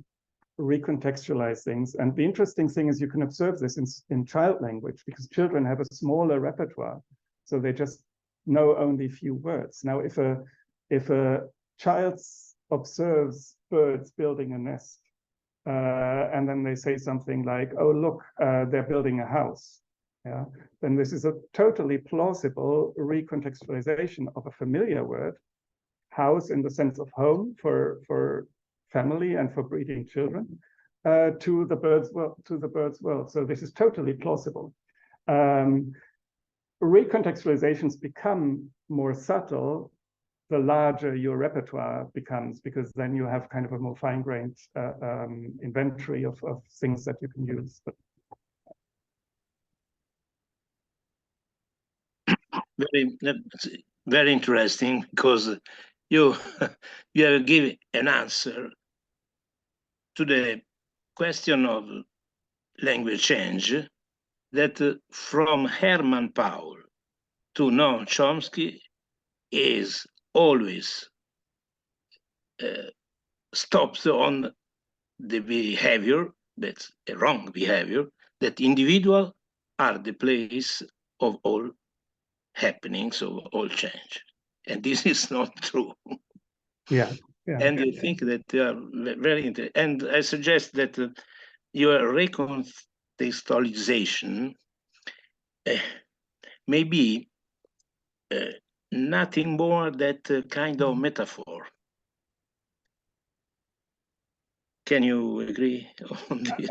recontextualize things. And the interesting thing is you can observe this in child language, because children have a smaller repertoire, so they just know only few words. Now, if a child observes birds building a nest, and then they say something like, "Oh, look, they're building a house," yeah, then this is a totally plausible recontextualization of a familiar word, house in the sense of home for family and for breeding children, to the bird's world. So this is totally plausible. Recontextualizations become more subtle the larger your repertoire becomes, because then you have kind of a more fine-grained inventory of things that you can use. But very interesting, because you have given an answer to the question of language change that from Hermann Paul to Noam Chomsky is always stops on the behavior, that's a wrong behavior, that individuals are the place of all happenings, of all change. And this is not true. Yeah. And you think that they are very interesting. And I suggest that your recontextualization may be nothing more than a kind of metaphor. Can you agree on this?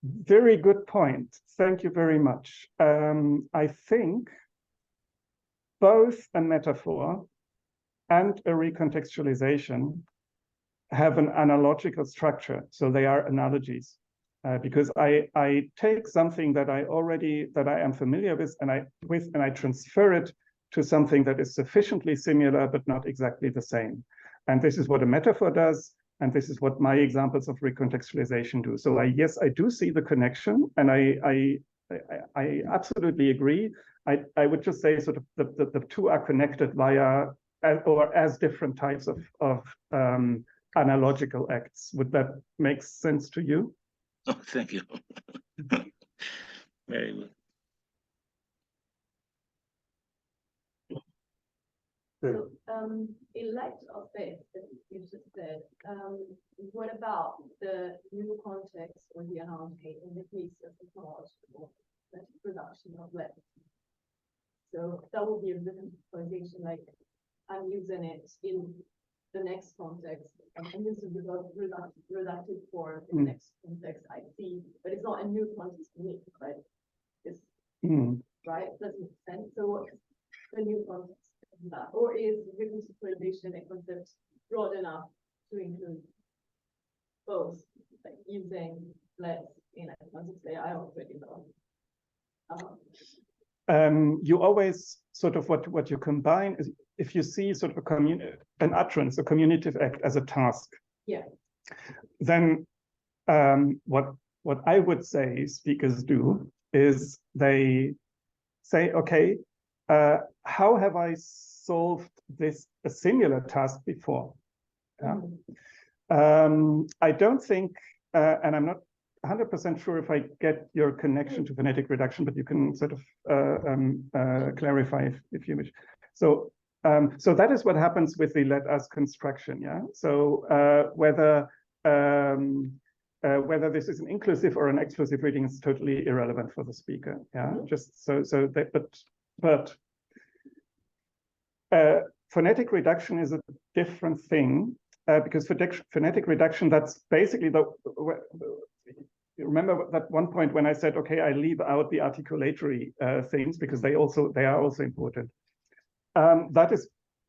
Very good point. Thank you very much. I think both a metaphor and a recontextualization have an analogical structure. So they are analogies, because I take something that I am familiar with, and I transfer it to something that is sufficiently similar but not exactly the same. And this is what a metaphor does, and this is what my examples of recontextualization do. So yes, I do see the connection, and I absolutely agree. I would just say sort of the two are connected via or as different types of analogical acts. Would that make sense to you? Oh, thank you. Very good. So, in light of this, that you just said, what about the new context or the announcement in the case of technological production of letters? So that would be a recontextualization, like I'm using it in the next context, and this is the reductive form in the next context I see, but it's not a new context for me, right? It's right, doesn't make sense. So what's the new context of that? Or is reconstruction a concept broad enough to include both, like using less in a context that I already know? You always sort of what you combine is if you see sort of an utterance, a communicative act as a task. Yeah. Then what I would say speakers do is they say, okay, how have I solved a similar task before? I don't think, and I'm not 100% sure if I get your connection to phonetic reduction, but you can sort of clarify if you wish. So that is what happens with the let us construction, yeah. So whether this is an inclusive or an exclusive reading is totally irrelevant for the speaker, yeah. Just so that, but phonetic reduction is a different thing because phonetic reduction, that's basically remember that one point when I said, okay, I leave out the articulatory things because they are also important.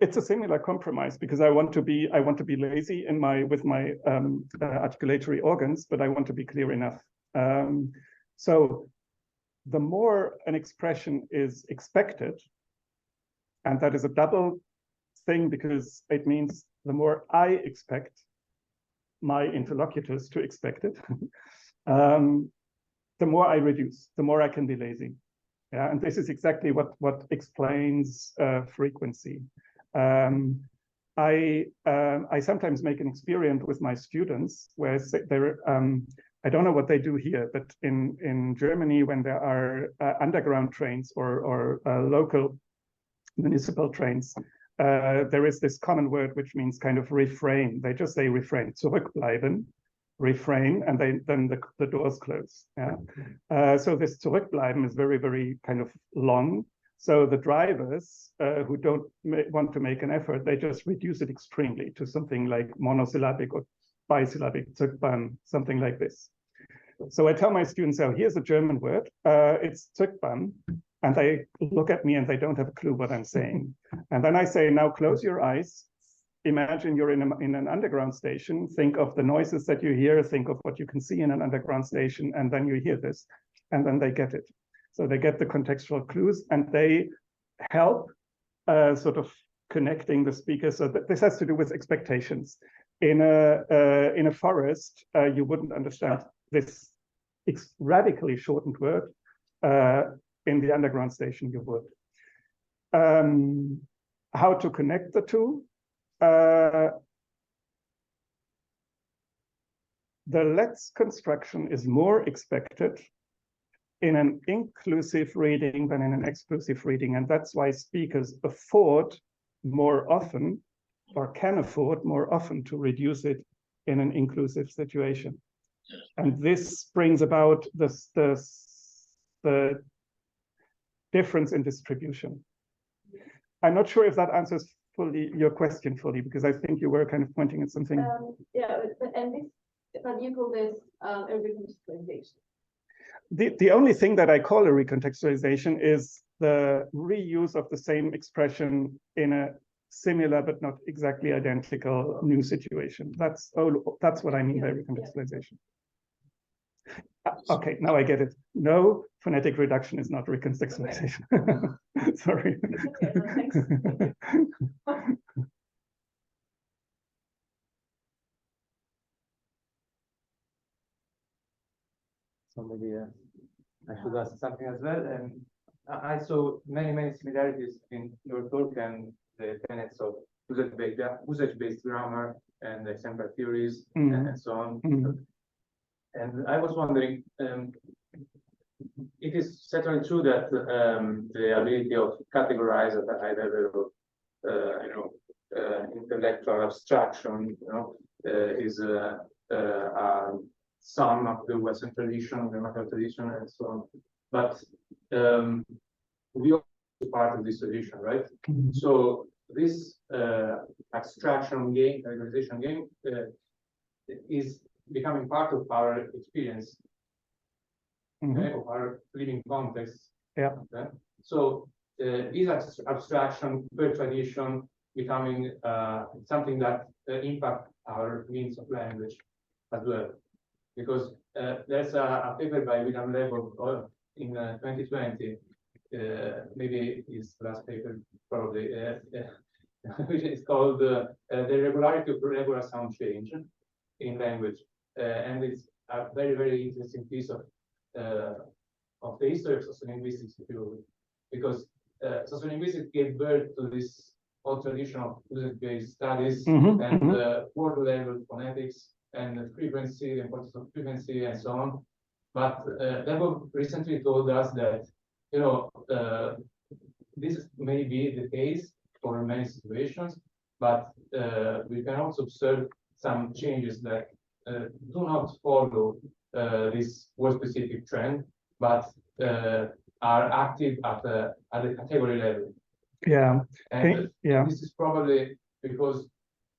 It's a similar compromise because I want to be lazy with my articulatory organs, but I want to be clear enough. So the more an expression is expected, and that is a double thing because it means the more I expect my interlocutors to expect it, the more I reduce, the more I can be lazy. Yeah, and this is exactly what explains frequency. I sometimes make an experiment with my students where I don't know what they do here, but in Germany, when there are underground trains or local municipal trains, there is this common word which means kind of refrain. They just say refrain, zurückbleiben, refrain, and then the doors close. Yeah. So this zurückbleiben is very, very kind of long. So the drivers who don't want to make an effort, they just reduce it extremely to something like monosyllabic or bisyllabic, zurückbleiben, something like this. So I tell my students, oh, here's a German word, it's zurückbleiben, and they look at me and they don't have a clue what I'm saying. And then I say, now close your eyes. Imagine you're in an underground station. Think of the noises that you hear. Think of what you can see in an underground station. And then you hear this. And then they get it. So they get the contextual clues and they help sort of connecting the speaker. So this has to do with expectations. In a forest, you wouldn't understand this radically shortened word. In the underground station, you would. How to connect the two? The let's construction is more expected in an inclusive reading than in an exclusive reading. And that's why speakers afford more often or can afford more often to reduce it in an inclusive situation. And this brings about the difference in distribution. I'm not sure if that answers your question fully, because I think you were kind of pointing at something. Yeah, but you call this a recontextualization. The only thing that I call a recontextualization is the reuse of the same expression in a similar but not exactly identical new situation. That's what I mean by recontextualization. Okay, now I get it. No, phonetic reduction is not recontextualization. Okay. Sorry. Okay, So maybe I should ask something as well. I saw many similarities in your talk and the tenets of usage-based grammar and exemplar theories and so on. And I was wondering, it is certainly true that the ability of categorize at a high level of intellectual abstraction, is some of the Western tradition, the Western tradition, and so on. But we are part of this tradition, right? So this abstraction game, categorization game, is becoming part of our experience, okay, of our living context. Yeah. Okay? So this abstraction per tradition becoming something that impact our means of language as well, because there's a paper by William Lebo in 2020, maybe his last paper probably, which is called the regularity of regular sound change in language, and it's a very, very interesting piece of the history of sociolinguistics, if you will, because sociolinguistics gave birth to this whole tradition of usage-based studies and word-level phonetics and the frequency, the importance of frequency, and so on. But Lebo recently told us that, you know, this may be the case for many situations, but we can also observe some changes that do not follow this word-specific trend, but are active at the category level. Yeah. And yeah. this is probably because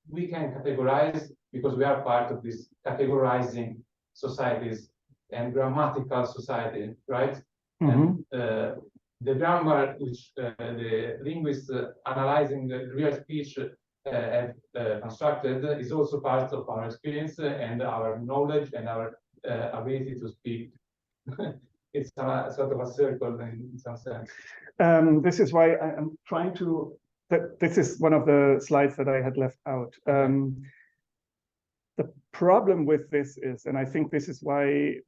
we can categorize because we are part of this categorizing societies and grammatical society, right? And the grammar which the linguists analyzing the real speech have constructed is also part of our experience and our knowledge and our ability to speak. It's a sort of a circle in some sense. This is why I'm trying to, this is one of the slides that I had left out. The problem with this is, and I think this is why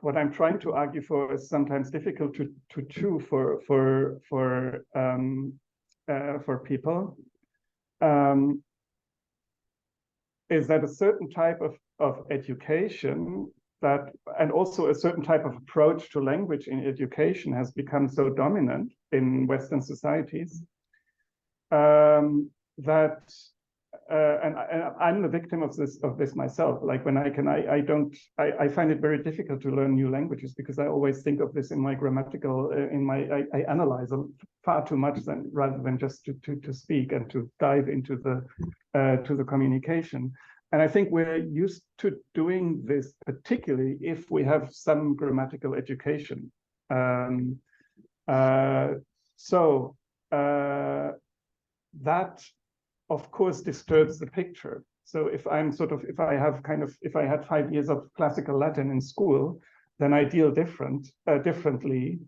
what I'm trying to argue for is sometimes difficult to chew for people, is that a certain type of education that, and also a certain type of approach to language in education has become so dominant in Western societies that, and I'm the victim of this myself. Like when I find it very difficult to learn new languages because I always think of this in my grammatical, I analyze far too much rather than just to speak and to dive into the communication. And I think we're used to doing this, particularly if we have some grammatical education. That, of course, disturbs the picture. So if I had 5 years of classical Latin in school, then I deal differently.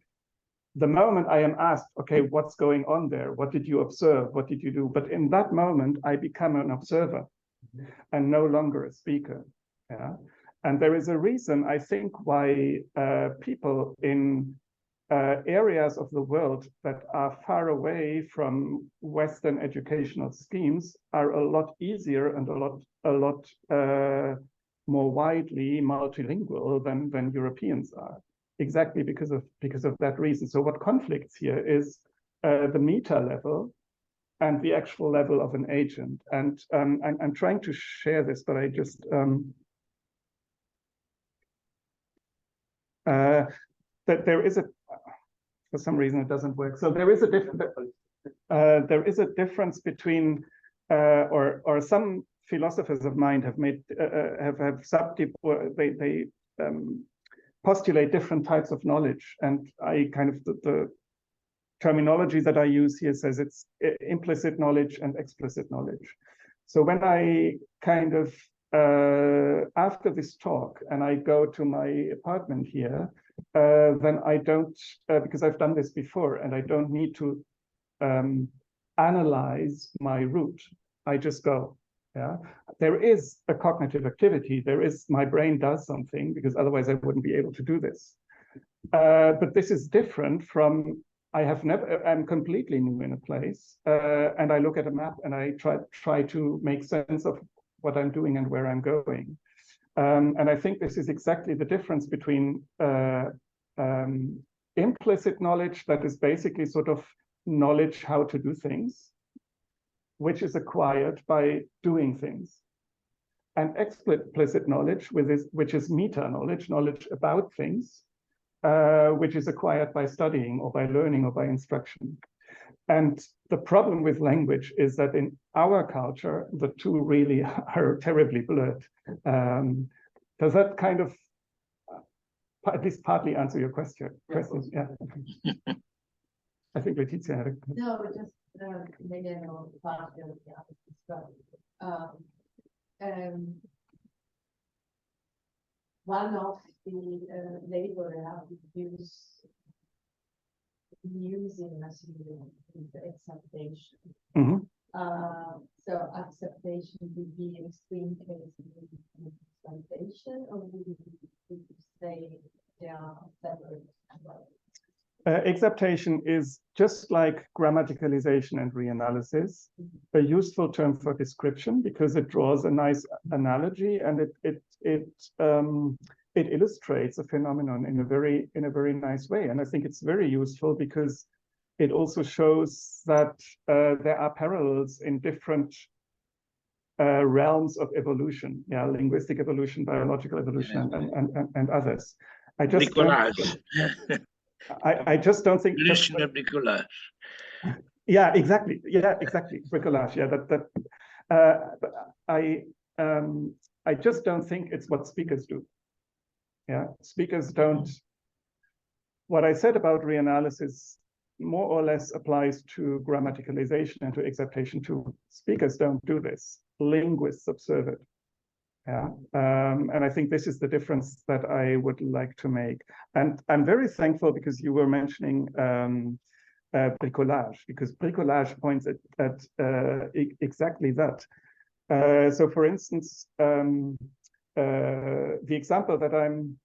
The moment I am asked, okay, what's going on there? What did you observe? What did you do? But in that moment, I become an observer and no longer a speaker. Yeah, and there is a reason, I think, why people in areas of the world that are far away from Western educational schemes are a lot easier and a lot more widely multilingual than Europeans are. Exactly because of that reason. So what conflicts here is the meta level and the actual level of an agent. And I'm trying to share this, but I just that there is a, for some reason it doesn't work. So there is a difference between or some philosophers of mind have made they postulate different types of knowledge, and I kind of the terminology that I use here says it's implicit knowledge and explicit knowledge. So when I kind of after this talk and I go to my apartment here, then I don't, because I've done this before, and I don't need to analyze my route. I just go. Yeah, there is a cognitive activity. There is, my brain does something, because otherwise I wouldn't be able to do this. But this is different from, I'm completely new in a place, and I look at a map and I try to make sense of what I'm doing and where I'm going. And I think this is exactly the difference between implicit knowledge, that is basically sort of knowledge how to do things, which is acquired by doing things, and explicit knowledge, which is meta knowledge, knowledge about things, which is acquired by studying or by learning or by instruction. And the problem with language is that in our culture, the two really are terribly blurred. Does that kind of at least partly answer your question? Yeah. I think Letizia had a... No, just maybe I know part of the answer, but one of the labor I have used using material is the acceptation. Mm-hmm. So acceptation would be an extreme case of acceptation, or would you say they are separate? Acceptation is just like grammaticalization and reanalysis, a useful term for description because it draws a nice analogy and it illustrates a phenomenon in a very nice way. And I think it's very useful because it also shows that there are parallels in different realms of evolution, linguistic evolution, biological evolution, and others. I just don't think bricolage. Yeah, exactly. Bricolage. I just don't think it's what speakers do. Yeah, speakers don't. What I said about reanalysis more or less applies to grammaticalization and to acceptation too. Speakers don't do this. Linguists observe it. Yeah, and I think this is the difference that I would like to make. And I'm very thankful because you were mentioning bricolage, because bricolage points at exactly that. So, for instance, the example that I'm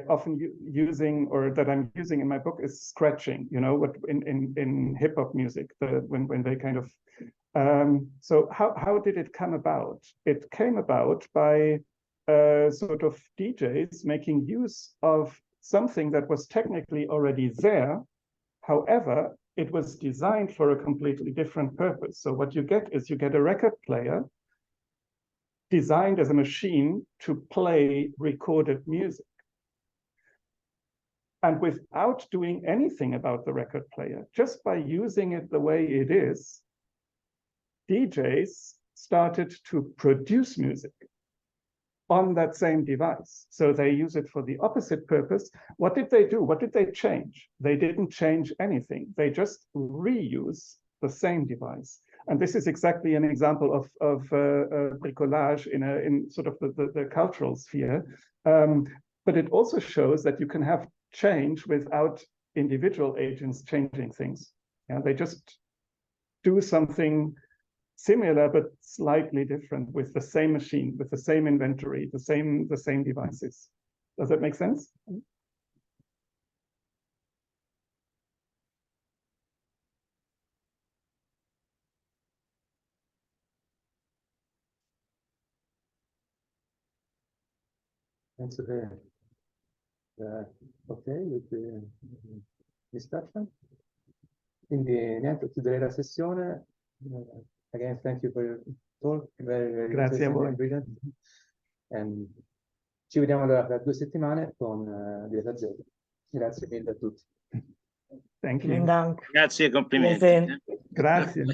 often using, or that I'm using in my book, is scratching. You know, what in hip hop music, when they kind of. So how did it come about? It came about by sort of DJs making use of something that was technically already there. However, it was designed for a completely different purpose. So what you get is you get a record player designed as a machine to play recorded music. And without doing anything about the record player, just by using it the way it is, DJs started to produce music on that same device. So they use it for the opposite purpose. What did they do? What did they change? They didn't change anything. They just reuse the same device. And this is exactly an example of bricolage in sort of the cultural sphere. But it also shows that you can have change without individual agents changing things. Yeah, they just do something similar but slightly different with the same machine, with the same inventory, the same devices. Does that make sense? Penso che ok with the discussion. Quindi niente, chiuderei la sessione. Again, thank you for your talk. Very Grazie a voi. and brilliant. And ci vediamo allora tra 2 settimane con Dieta Z. Grazie mille a tutti. Thank you. Grazie, complimenti. Grazie.